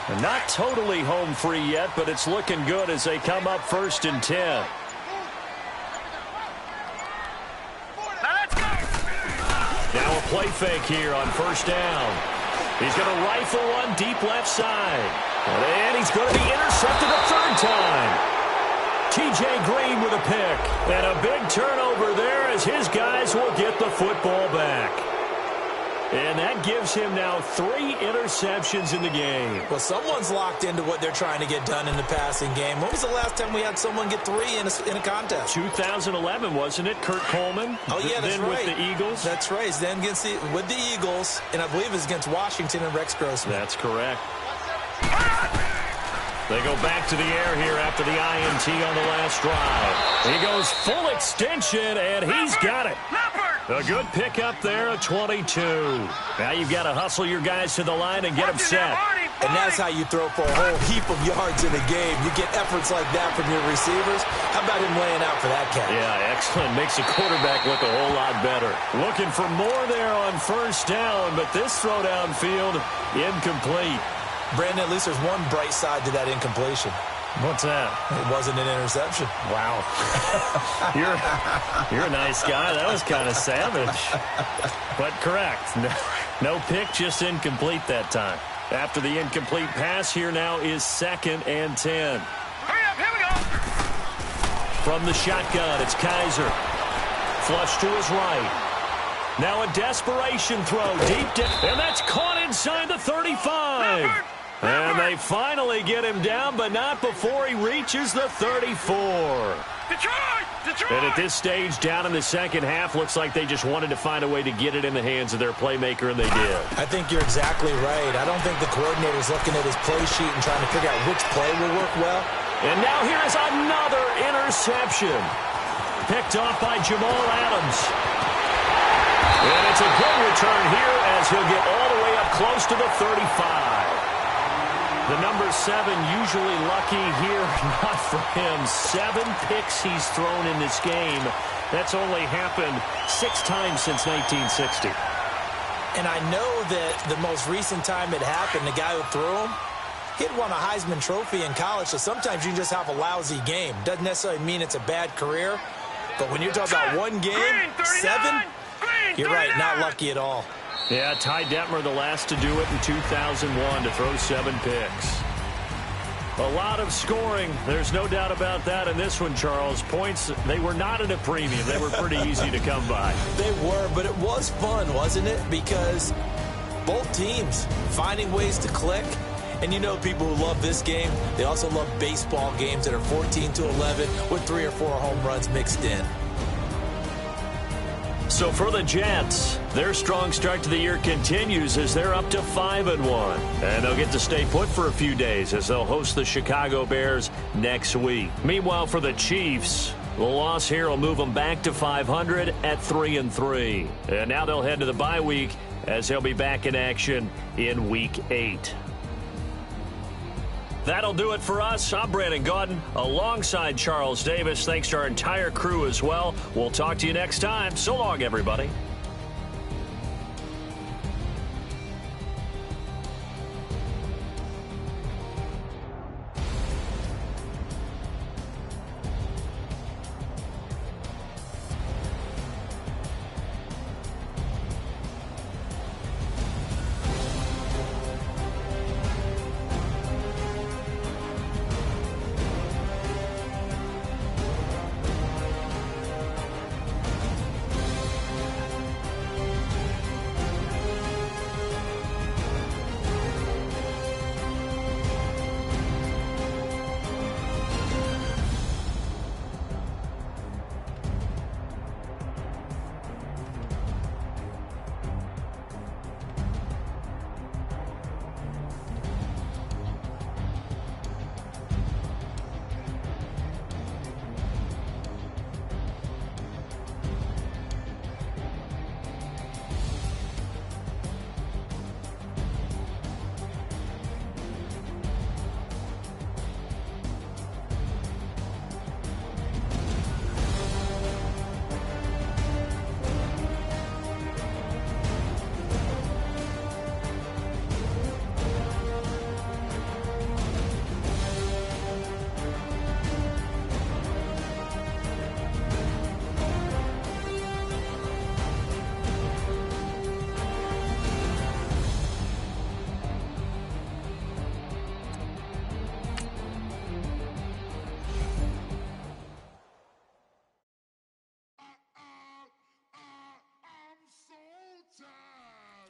[SPEAKER 7] And not totally home free yet, but it's looking good as they come up 1st and 10. Now a play fake here on 1st down. He's going to rifle one deep left side. And he's going to be intercepted a 3rd time. T.J. Green with a pick. And a big turnover there as his guys will get the football back. And that gives him now 3 interceptions in the game.
[SPEAKER 10] Well, someone's locked into what they're trying to get done in the passing game. When was the last time we had someone get 3 in a contest?
[SPEAKER 7] 2011, wasn't it? Kurt Coleman.
[SPEAKER 10] Oh, yeah, that's
[SPEAKER 7] then
[SPEAKER 10] right.
[SPEAKER 7] with the Eagles.
[SPEAKER 10] That's right. Then against with the Eagles, and I believe it was against Washington and Rex Grossman.
[SPEAKER 7] That's correct. They go back to the air here after the INT on the last drive. He goes full extension, and he's got it. A good pickup there at 22. Now you've got to hustle your guys to the line and get them set.
[SPEAKER 10] And that's how you throw for a whole heap of yards in a game. You get efforts like that from your receivers. How about him laying out for that catch?
[SPEAKER 7] Yeah, excellent. Makes the quarterback look a whole lot better. Looking for more there on 1st down, but this throw downfield, incomplete.
[SPEAKER 10] Brandon, at least there's one bright side to that incompletion.
[SPEAKER 7] What's that?
[SPEAKER 10] It wasn't an interception.
[SPEAKER 7] Wow. You're a nice guy. That was kind of savage. But correct. No pick, just incomplete that time. After the incomplete pass, here now is 2nd and 10.
[SPEAKER 9] Hurry up, here we go.
[SPEAKER 7] From the shotgun, it's Kaiser. Flush to his right. Now a desperation throw, and that's caught inside the 35. And they finally get him down, but not before he reaches the 34.
[SPEAKER 9] Detroit!
[SPEAKER 7] And at this stage, down in the second half, looks like they just wanted to find a way to get it in the hands of their playmaker, and they did.
[SPEAKER 10] I think you're exactly right. I don't think the coordinator's looking at his play sheet and trying to figure out which play will work well.
[SPEAKER 7] And now here is another interception. Picked off by Jamal Adams. And it's a good return here as he'll get all the way up close to the 35. The number 7 usually lucky here, not for him. 7 picks he's thrown in this game. That's only happened 6 times since 1960.
[SPEAKER 10] And I know that the most recent time it happened, the guy who threw him, he'd won a Heisman Trophy in college, so sometimes you just have a lousy game. Doesn't necessarily mean it's a bad career, but when you're talking about one game, 7, you're right, not lucky at all.
[SPEAKER 7] Yeah, Ty Detmer, the last to do it in 2001, to throw 7 picks. A lot of scoring. There's no doubt about that in this one, Charles. Points, they were not at a premium. They were pretty easy to come by.
[SPEAKER 10] They were, but it was fun, wasn't it? Because both teams finding ways to click. And you know people who love this game, they also love baseball games that are 14-11 with 3 or 4 home runs mixed in.
[SPEAKER 7] So for the Jets, their strong start to the year continues as they're up to 5-1. And they'll get to stay put for a few days as they'll host the Chicago Bears next week. Meanwhile, for the Chiefs, the loss here will move them back to 500 at 3-3. And now they'll head to the bye week as they'll be back in action in Week 8. That'll do it for us. I'm Brandon Gaudin alongside Charles Davis. Thanks to our entire crew as well. We'll talk to you next time. So long, everybody.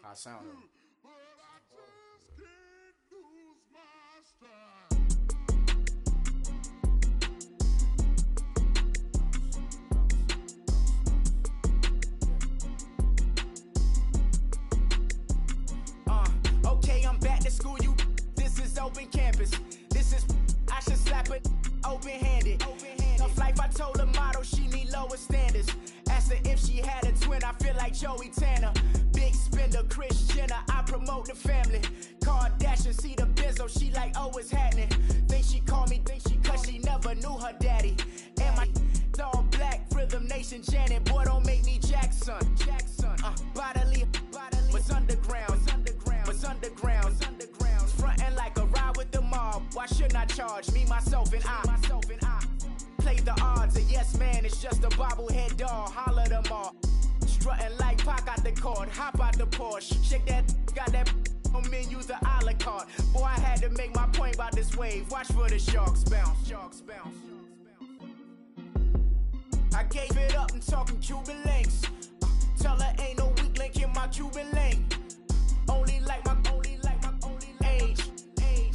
[SPEAKER 11] I sound it.
[SPEAKER 4] Okay, I'm back to school, you. This is open campus. This is, I should slap it open-handed. Tough life, I told her motto, she need lower standards. Asked her if she had a twin, I feel like Joey Tanner. Big spender, Kris Jenner, I promote the family. Kardashian, see the benzo, she like, oh, it's happening. Think she called me, cause she never knew her daddy. And my all black, Rhythm Nation, Janet, boy, don't make me Jackson. Bodily, was underground. Frontin' like a ride with the mob. Why shouldn't I charge me, myself, and I? Play the odds, a yes man is just a bobblehead doll. Holler them all. Strutting like Pac out the court, hop out the Porsche. Shake that, got that on menus, a la carte. Boy, I had to make my point about this wave. Watch for the sharks bounce. Sharks bounce. I gave it up and talking Cuban links. Tell her ain't no weak link in my Cuban link. Only like my age.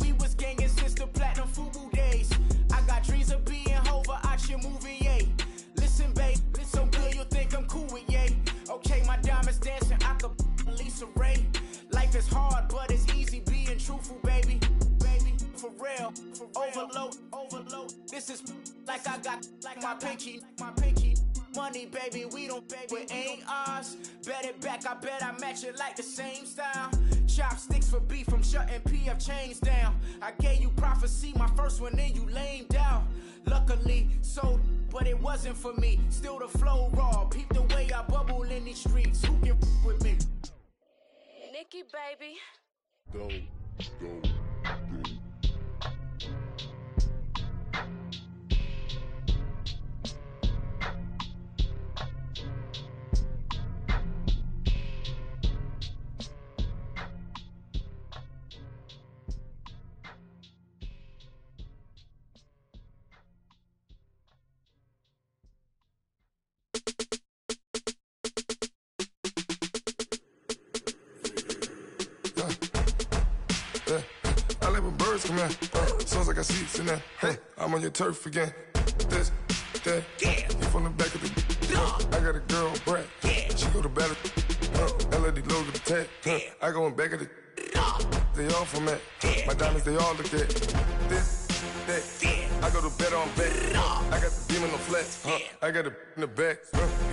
[SPEAKER 4] We was gangin' since the platinum FUBU days. I got dreams of being Hova out your movie, yay. Listen, babe, listen good, you'll think I'm cool with yay. Okay, my diamonds dancing, I could Lisa Ray. Life is hard, but it's easy being truthful, baby. For real, overload. This is like I got like my pinky. Money, baby, we don't pay, but ain't ours. Bet it back, I bet I match it like the same style. Chopsticks for beef, from shutting PF chains down. I gave you prophecy, my first one, then you lamed out. Luckily, so, but it wasn't for me. Still the flow raw, peep the way I bubble in these streets. Who can with me?
[SPEAKER 12] Nikki, baby.
[SPEAKER 13] Go. I like when birds come in. Sounds like I seats in there. Hey, I'm on your turf again. This, that, you from the back of the. I got a girl, Brad. She go to battle. LED logo the tag. I go in back of the. They all from that. My diamonds, they all look at. This, that. I go to bed on bed. I got the demon on flats. I got it in the back.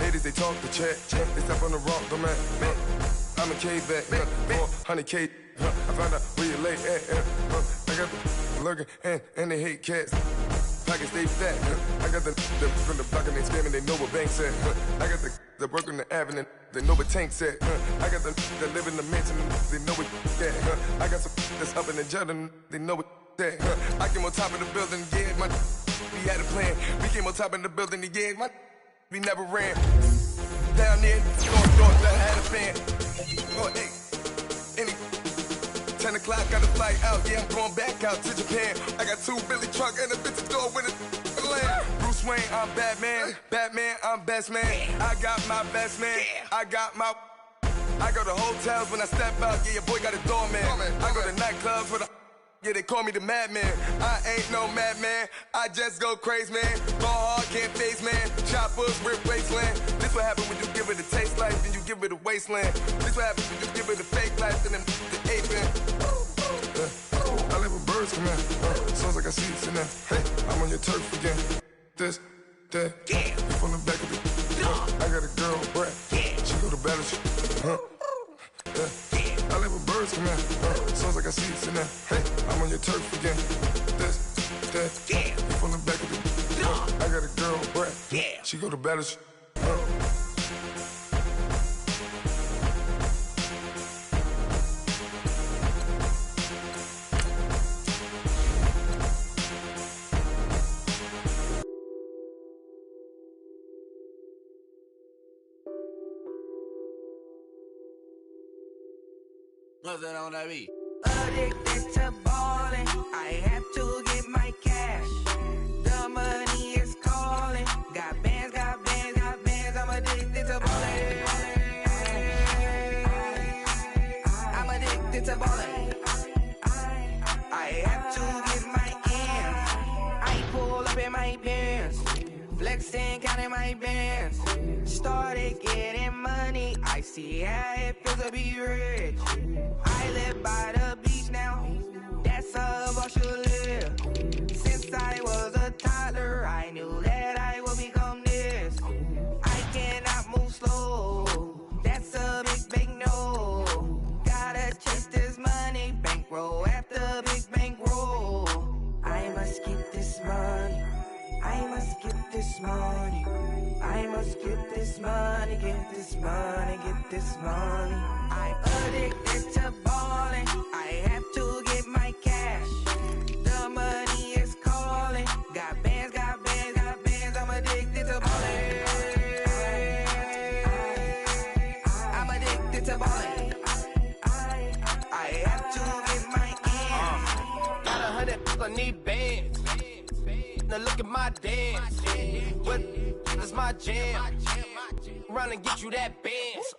[SPEAKER 13] Haters, they talk the chat. They step on the rock, don't man. I'm a K-back. 400K. I found out where you lay at. I got the lurking and they hate cats. Pockets stay fat. I got the from the block and they spamming, they know what banks at. I got the work on the avenue, they know what tanks at. I got the that live in the mansion, they know what that. I got some that's up in the Jordan, they know what that. I came on top of the building, yeah, my we had a plan. We came on top of the building, yeah, my we never ran. Down there, north, I had a fan. Oh, hey, any 10 o'clock, got a flight out, yeah, I'm going back out to Japan. I got 2 Billy truck and a bitch door with a land. Bruce Wayne, I'm Batman. Batman, I'm best man. I got my best man. I got my. I go to hotels when I step out, yeah, your boy got a doorman. I go to nightclubs for the. Yeah, they call me the madman. I ain't no madman. I just go crazy, man. Ball hard, can't face, man. Choppers, rip wasteland. This what happen when you give it a taste life, then you give it a wasteland. This what happens when you give it a fake life, and then the ape man. I live with birds come in. Sounds like I see it in there. Hey, I'm on your turf again. This, that, you from the back of the. I got a girl, Brad. She go to battle. I live with birds come in. Sounds like I see it in there. Hey, I'm on your turf again. This, that, you from the back of the. I got a girl, Brad. She go to battle.
[SPEAKER 14] What's that on that beat?
[SPEAKER 15] Addicted to ballin', I have to get my cash. The money is calling. Got bands, I'm addicted to ballin'. I'm addicted to ballin'. I have to get my ends. I pull up in my pants, flexing, counting my bands. Started getting money, I see how it feels to be rich. I live by the beach now, that's how I should live. Since I was a toddler, I knew that I would become this. I cannot move slow, that's a big no. Gotta chase this money, bankroll after big bankroll. I must get this money, I must get this money. I must get this money, get this money, get this money. I'm addicted to ballin', I have to get my cash. The money is calling. Got bands, got bands, got bands. I'm addicted to ballin'. I'm addicted to ballin'. I have to get my ends.
[SPEAKER 6] Got 100, I need bands. Now look at my dance. What is my jam? Run and get you that bands.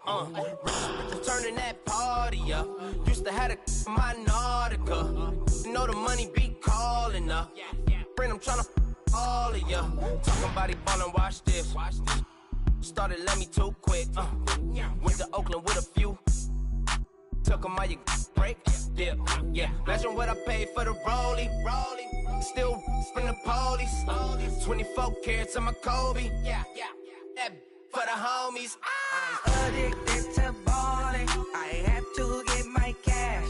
[SPEAKER 6] Turning that party up. Used to have a my Nautica. Know the money be calling up. Friend, I'm tryna all of ya. Talking about he ballin', watch this. Started let me too quick. Went to Oakland with a few. Took 'em all you break. Yeah. Imagine what I paid for the rollie. Still from the police. 24 carats on my Kobe. That for the homies.
[SPEAKER 15] I'm addicted to ballin'. I have to get my cash.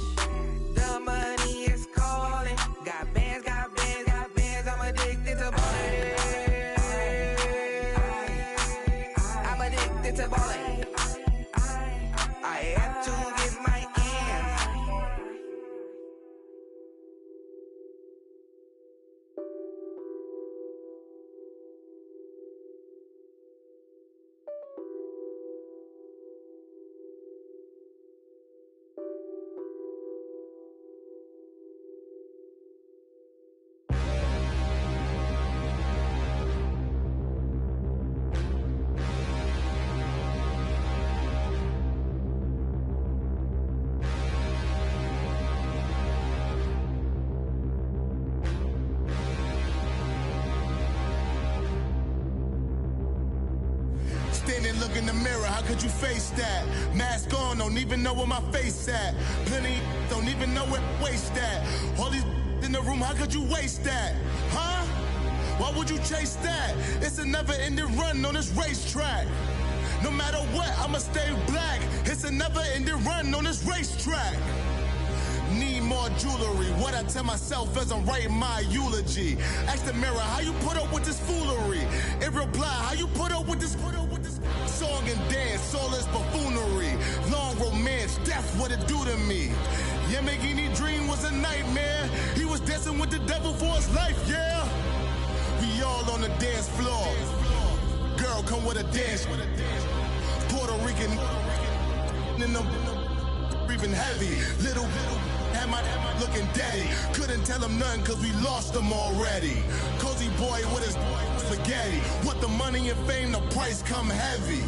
[SPEAKER 15] The money is calling. Got bands, got bands, got bands. I'm addicted to ballin'. I'm addicted to ballin'. I have to get my ends.
[SPEAKER 4] Standing, look in the mirror, how could you face that? Mask on, don't even know where my face at. Plenty, don't even know where waist at. All these in the room, how could you waste that? Huh? Why would you chase that? It's a never-ending run on this racetrack. No matter what, I'ma stay black. It's a never-ending run on this racetrack. Need more jewelry. What I tell myself as I'm writing my eulogy. Ask the mirror, how you put up with this foolery? It reply, how you put up with this song and dance, all this buffoonery. Long romance, death, what it do to me? Yamagini dream was a nightmare. He was dancing with the devil for his life, yeah. We all on the dance floor. Girl, come with a dance. Puerto Rican in the breathing heavy. Little had my looking daddy. Couldn't tell him nothing cause we lost him already. Cozy boy with his spaghetti. With the money and fame, the price come heavy.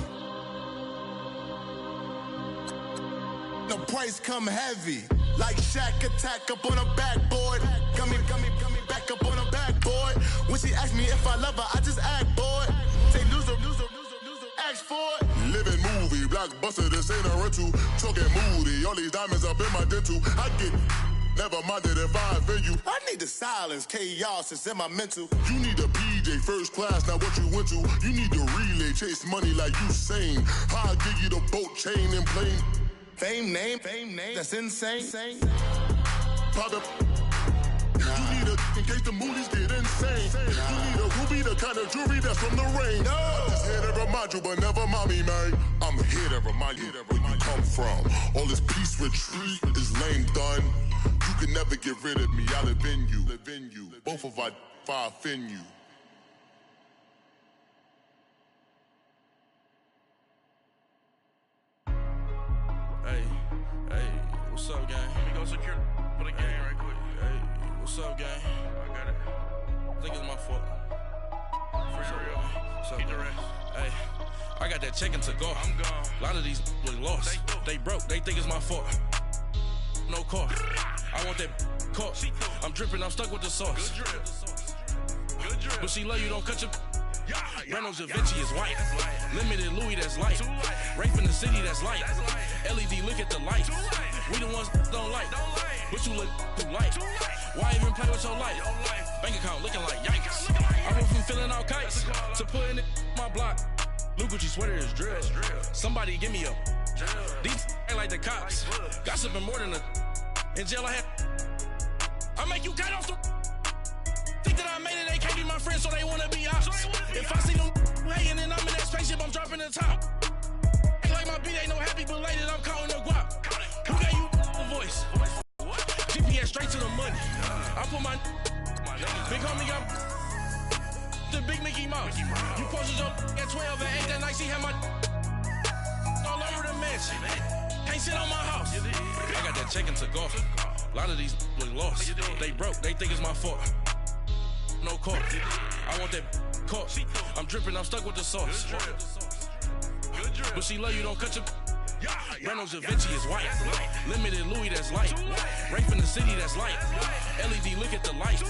[SPEAKER 4] The price come heavy. Like Shaq attack up on a backboard. Got me back up on a backboard. When she asked me if I love her, I just act bored. Say loser, ask for it. Living movie, blockbuster, this ain't a rental. Talking moody, all these diamonds up in my dental. I get never minded if I offend you. I need the silence, chaos is in my mental. You need a PJ, first class, not what you went to. You need the relay, chase money like you sane. How I give you the boat, chain, and plane. Fame name, that's insane. Pop you need a in case the movies get insane. You need a ruby, the kind of jewelry that's from the rain. No. I'm just here to remind you, but never mommy, man. I'm here to remind you where you come from. All this peace retreat is lame done. You can never get rid of me. I live in you. Both of our fire offend you.
[SPEAKER 16] Hey, what's up, gang? Let me go secure for the game right quick. Hey, what's up, gang? I got it. I think it's my fault. For real. What's up, keep the rest. Hey, I got that chicken to go. I'm gone. A lot of these look lost. They broke. They think it's my fault. No car. I want that car. I'm dripping. I'm stuck with the sauce. Good drip. But she love you. Don't cut your. Reynolds Da Vinci is white. Limited Louis, that's light. Rape in the city, that's light. LED, look at the light. We the ones don't like. But you look too light. Why even play with your life? Bank account looking like yikes. I went from filling out kites to putting it in my block. Blue Gucci sweater is drill. Somebody give me a. These ain't like the cops. Gossiping more than a. In jail I had. I make you cut off the. Think that I made it, they can't be my friends, so they wanna be ops. If I see them hating and I'm in that spaceship, I'm dropping the top. Ain't like my beat, ain't no happy belated, I'm counting the guap. Who gave you a voice? GPS straight to the money. I put my Big homie got the big Mickey Mouse. You posted your at 12 and 8 that night, she had my all over the mansion. Can't sit on my house. I got that check into golf. A lot of these look lost. They broke, they think it's my fault. No court. I want that court. I'm dripping, I'm stuck with the sauce. But she love you, don't cut your. Reynolds Da Vinci is white. Limited Louis, that's light. Rape in the city, that's light. LED, look at the light.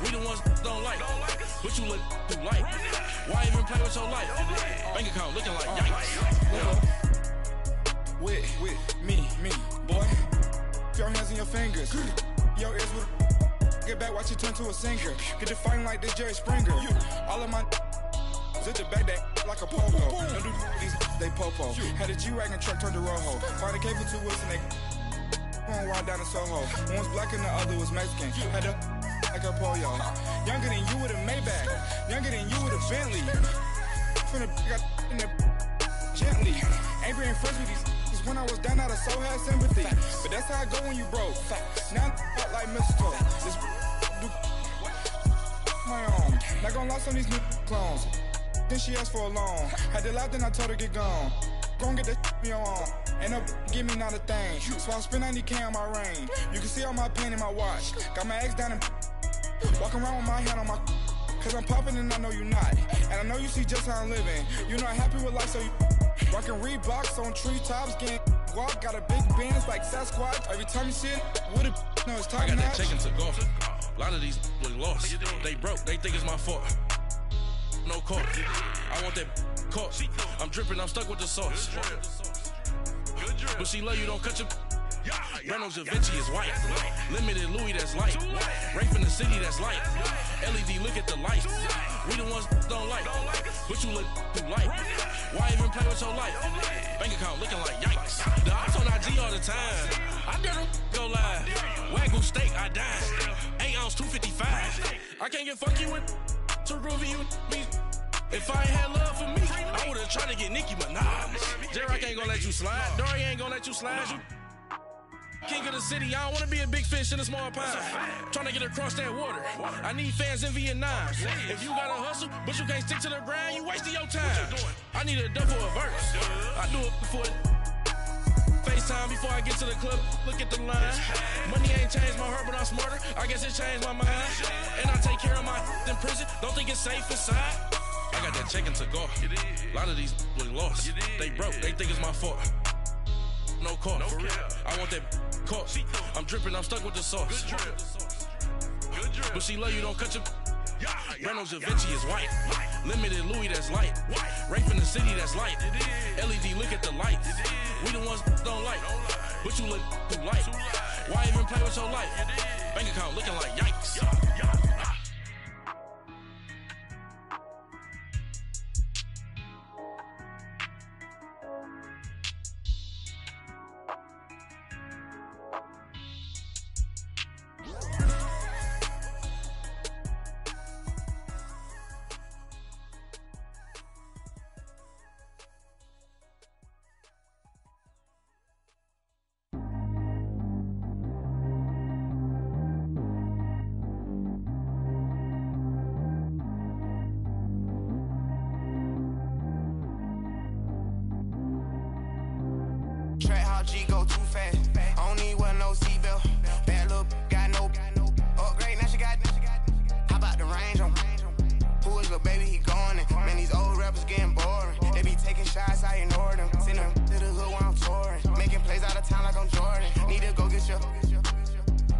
[SPEAKER 16] We the ones don't like. But you look too light. Why even play with your life? Bank account looking like yikes.
[SPEAKER 17] With me, boy. Your hands and your fingers. Your ears with. Get back, watch you turn to a singer. Get the fighting like this Jerry Springer. All of my zip the back that like a popo. Don't do these they popo. Had a G-Wagon truck turned to Rojo. Find a cable 2 wheels and they going wild down in Soho. One was black and the other was Mexican. Had a like a pollo. Younger than you with a Maybach. Younger than you with a Bentley. From the got in the gently. Ain't been friends with these. When I was down, I so had sympathy. But that's how I go when you broke. Now I'm like mistletoe. This do my own. Not gonna lost on these new clones. Then she asked for a loan. Had to laugh, then I told her get gone. Gon' get that me on. Ain't no give me not a thing. So I spend 90K on my ring. You can see all my pain in my watch. Got my ex down and walking around with my hand on my. Cause I'm popping and I know you not. And I know you see just how I'm living. You're not happy with life, so you. Rockin' Reeboks on treetops, getting guap, got a big Benz like Sasquatch. Every time you see it, with it, no, it's top notch.
[SPEAKER 16] I got that check into golf. A lot of these look lost. They broke, they think it's my fault. No court. I want that court. I'm dripping, I'm stuck with the sauce. But she love you, don't cut your. Reynolds Da Vinci is white. Limited Louis, that's light. Rape in the city, that's light. LED, look at the light. We the ones don't like. But you look too light. Why even play with your life? Bank account looking like yikes. The ops on IG all the time. I dare them go live. Wagyu steak, I died. 8 ounce, 255. I can't get fuck you with too groovy you me. If I ain't had love for me, I would've tried to get Nicki Minaj. J-Rock ain't gonna let you slide. Dory ain't gonna let you slide. You king of the city, I don't wanna be a big fish in a small pond. Trying to get across that water. I need fans in Vietnam. If you gotta hustle, but you can't stick to the grind, you wasting your time. I need a double a verse. I do it before FaceTime before I get to the club. Look at the line. Money ain't changed my heart, but I'm smarter. I guess it changed my mind. And I take care of my in prison. Don't think it's safe inside. I got that check into golf. A lot of these look lost. They broke, they think it's my fault. No court. I want that court. I'm dripping, I'm stuck with the sauce. But she love you, don't cut your. Reynolds Da Vinci is white. Limited Louis, that's light. Rape in the city, that's light. LED, look at the light. We the ones don't like. But you look too light. Why even play with your life? Bank account looking like yikes.
[SPEAKER 15] G go too fast. I don't need one no seatbelt. Bad little got no upgrade. Now she got. How about the range on? Who is little baby? He going in. Man, these old rappers getting boring. They be taking shots, I ignore them. Send them to the hood while I'm touring. Making plays out of town like I'm Jordan. Need to go get your.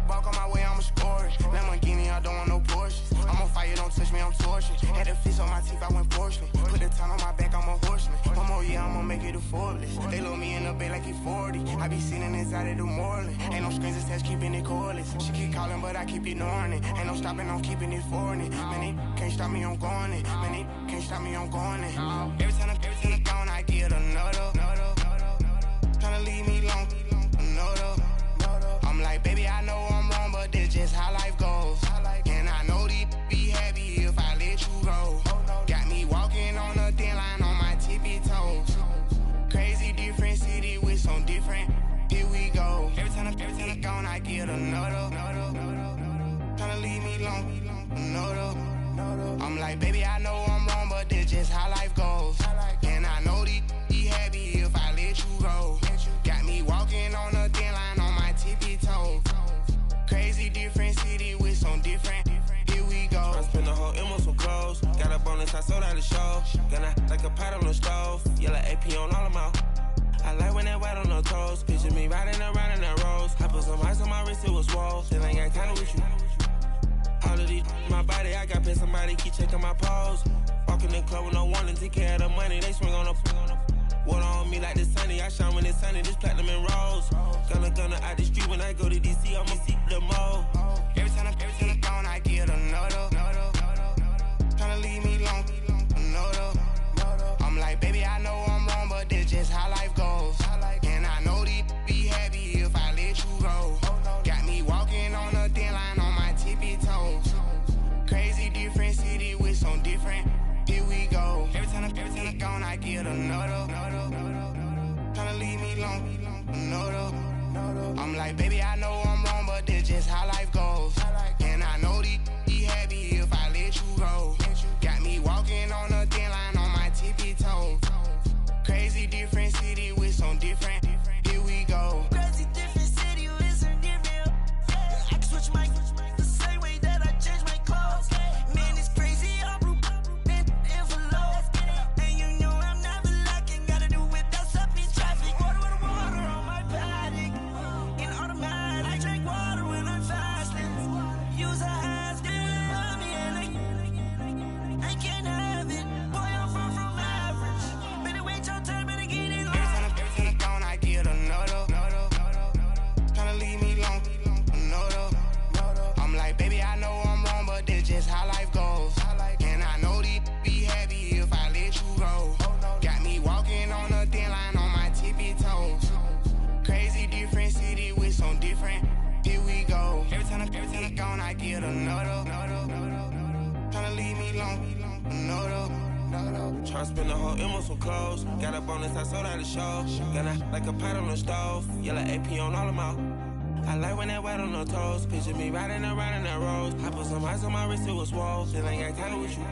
[SPEAKER 15] Walk on my way, I'ma score it. Lamborghini, I don't want no Porsches. I'm on fire, don't touch me, I'm tortured. Had the fish on my teeth, I went fortunate. Put the ton on my back, I'm a horseman. One more year, I'ma make it affordless. They load me in the bed like he 40. I be sitting inside of the Moreland. Ain't no screens attached, keeping it cordless. She keep calling, but I keep ignoring it. Ain't no stopping, I'm keeping it for it. Man, they can't stop me, I'm going it. Man, they can't stop me, I'm going it. Every time I gone, I get another. Tryna leave me long, another. I'm like, baby, I know I'm wrong, but this just how life goes. And I know these be happy if I let you go. Got me walking on a thin line on my tippy toes. Crazy different city with some different. Here we go. Every time I gone, I get another. Tryna leave me long, I'm like, baby, I know I'm wrong, but that's just how life goes. And I know these be happy if I let you go. Got me walking on a thin line on my tippy toes. Crazy different city with some different. Here we go.
[SPEAKER 18] I spent the whole M on some clothes. Got a bonus, I sold out the show. Gonna like a pot on the stove. Yellow AP on all of my. I like when that white on the toes. Picture me riding around in that rose. I put some ice on my wrist, it was swole. Still ain't got kinda with you. All of these, my body, I got paid somebody, keep checking my pose. Walking in the club with no one to take care of the money. They swing on the water on me like the sunny. I shine when it's sunny, this platinum and rose. Gonna out the street when I go to DC, I'ma see the mo.
[SPEAKER 15] Every time I'm gone, I get another. Tryna leave me alone, another. I'm like, baby, I know I'm wrong, but that's just how life goes. And I know these be happy if I let you go. Got me walking on a thin line on my tippy toes. Crazy different city with some different. Here we go. Every time I'm gone, I get another. Tryna leave me alone, another. I'm like, baby, I know I'm wrong, but that's just how life goes. And I know these be happy if I let you go. Got me walking on a thin line on my tippy toes. Crazy different city with some different. Here we go.
[SPEAKER 19] Crazy different city with some different. I can switch my the same way that I change my clothes. Man, it's crazy. I'm in envelope. And you know I'm never lacking. Gotta do without stopping traffic. Water on my paddock. In automatic. I drink water when I'm fasting. Use a has on me and I can't have it. Boy, I'm far from average. Better wait your turn, better get in line.
[SPEAKER 15] Every time I'm gone, I get another. Tryna leave me alone, another. I'm like, baby, I know I'm wrong, but that's just how life goes. And I know these be happy if I let you go. Got me walking on a thin line on my tippy toes. Crazy different city with some different. Here we go. Every time I'm gone, I get another. Tryna leave me alone, another.
[SPEAKER 18] Tryna spend the whole M on some clothes. Got a bonus, I sold out the show. Gonna like a pot on the stove. Yellow AP on all of my. I like when that white on the toes. Picture me riding around in that rose. I put some ice on my wrist, it was swole. Still ain't got kinda with you.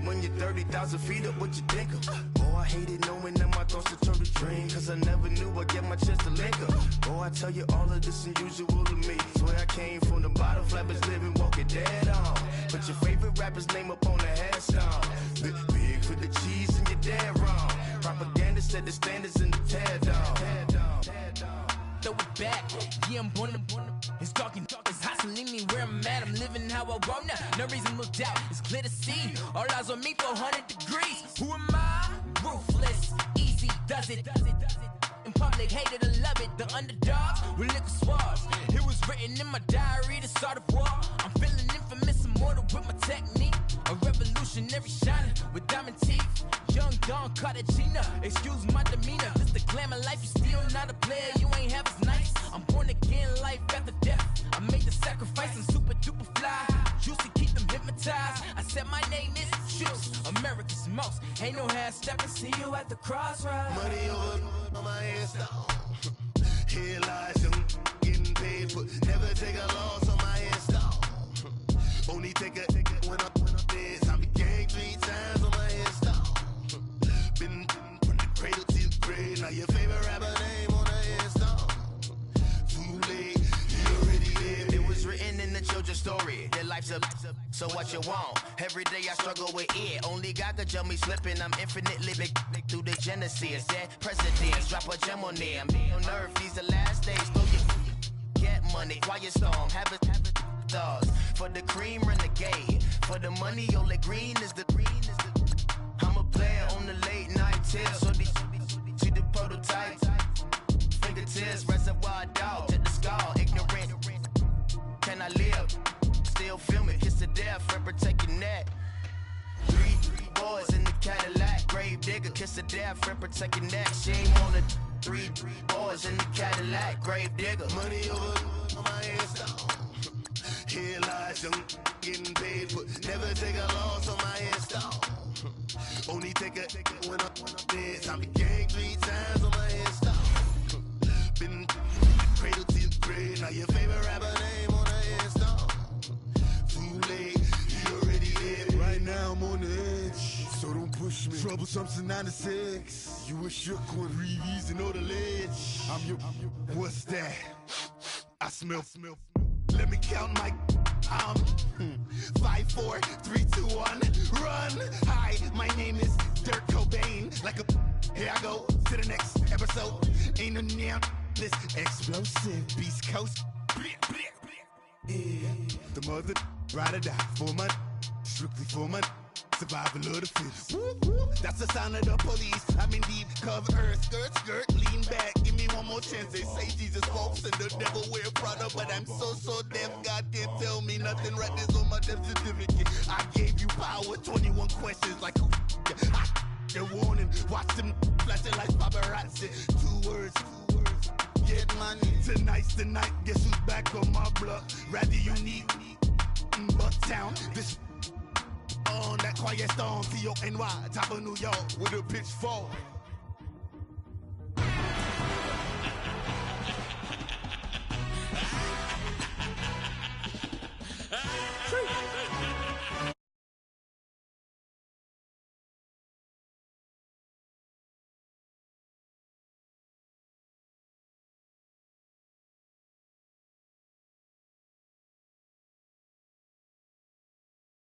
[SPEAKER 19] When you're 30,000 feet up, what you think of? Oh, I hated knowing that my thoughts would turn to dream. Cause I never knew I'd get my chance to link up. Oh, I tell you all of this unusual to me. Swear I came from the bottom, flappers living, walking dead on. Put your favorite rapper's name up on the headstone. Big for the cheese and you're dead wrong. Propaganda set the standards in the tear down.
[SPEAKER 20] Throw it back, yeah, I'm born to. It's talking, it's hustling me where I'm at. I'm living how I want now. No reason to doubt, it's clear to see. All eyes on me, 400 degrees. Who am I? Ruthless, easy, does it. In public, hated and love it. The underdogs with liquor swabs. It was written in my diary, the start of war. I'm feeling infamous, immortal with my technique. A revolutionary shining with diamond teeth. Young Don Cartagena, excuse my demeanor. This the glamour life, you still not a player, you ain't half as nice. I'm born again, life after death. I made the sacrifice, I'm super duper fly. Juicy, keep them hypnotized. I said my name is Juice, America's most. Ain't no half stepping, see you at the crossroads.
[SPEAKER 19] Money over on my headstone. Here lies young, getting paid, but never take a loss on my headstone. Only take a when I'm dead. I be gang 3 times on my headstone. Been from the cradle to the grave. Now your favorite rapper name on the headstone. Too late, you already dead. It was written in the children.
[SPEAKER 21] told your story. Your life's a so what you want? Every day I struggle with it. Only God could jump me slipping. I'm infinitely big through the genesis. That presidents drop a gem on them. On earth, these the last days. Throw your get money. Quiet storm. Have it stars. For the cream, renegade. For the money, only green is the I'm a player on the late night tips. So these see the prototype. Fingertips, reservoir dog. Check the skull. Ignorant. Can I live? Still film it. Kiss to death. Friend, protect your neck. Three boys in the Cadillac. Grave digger. Kiss to death. Friend, protect your neck. Shame on the three boys in the Cadillac. Grave digger. Money over on my headstone. Here lies young getting paid, but never take a loss on my headstone. Only take a when I'm dead. I'm gang 3 times on my headstone. Been cradle to the grave. Now your favorite rapper name on the headstone. Too late, you already dead. Right now I'm on the edge, so don't push me. Troublesome to 96. You a shook one, Reeves and know the ledge. I'm your. What's that? I smell. Let me count my 5, 4, 3, 2, 1, run. Hi, my name is Dirk Cobain. Like a here I go to the next episode. Ain't no damn this explosive Beast Coast. Yeah. The mother ride or die for my strictly for my survival of the fittest. That's the sound of the police. I'm indeed cover skirt, lean back. Give me one more chance. They say Jesus walks and the devil wear Prada, but I'm so deaf. God can't tell me nothing. Right there's on my death certificate. I gave you power. 21 questions like who? They're warning. Watch them flashing like paparazzi. 2 words. Get money. Tonight's the night. Guess who's back on my block? Rather unique. Bucktown. This. On that quiet storm, T-O-N-Y, top of New York, with a pitchfork.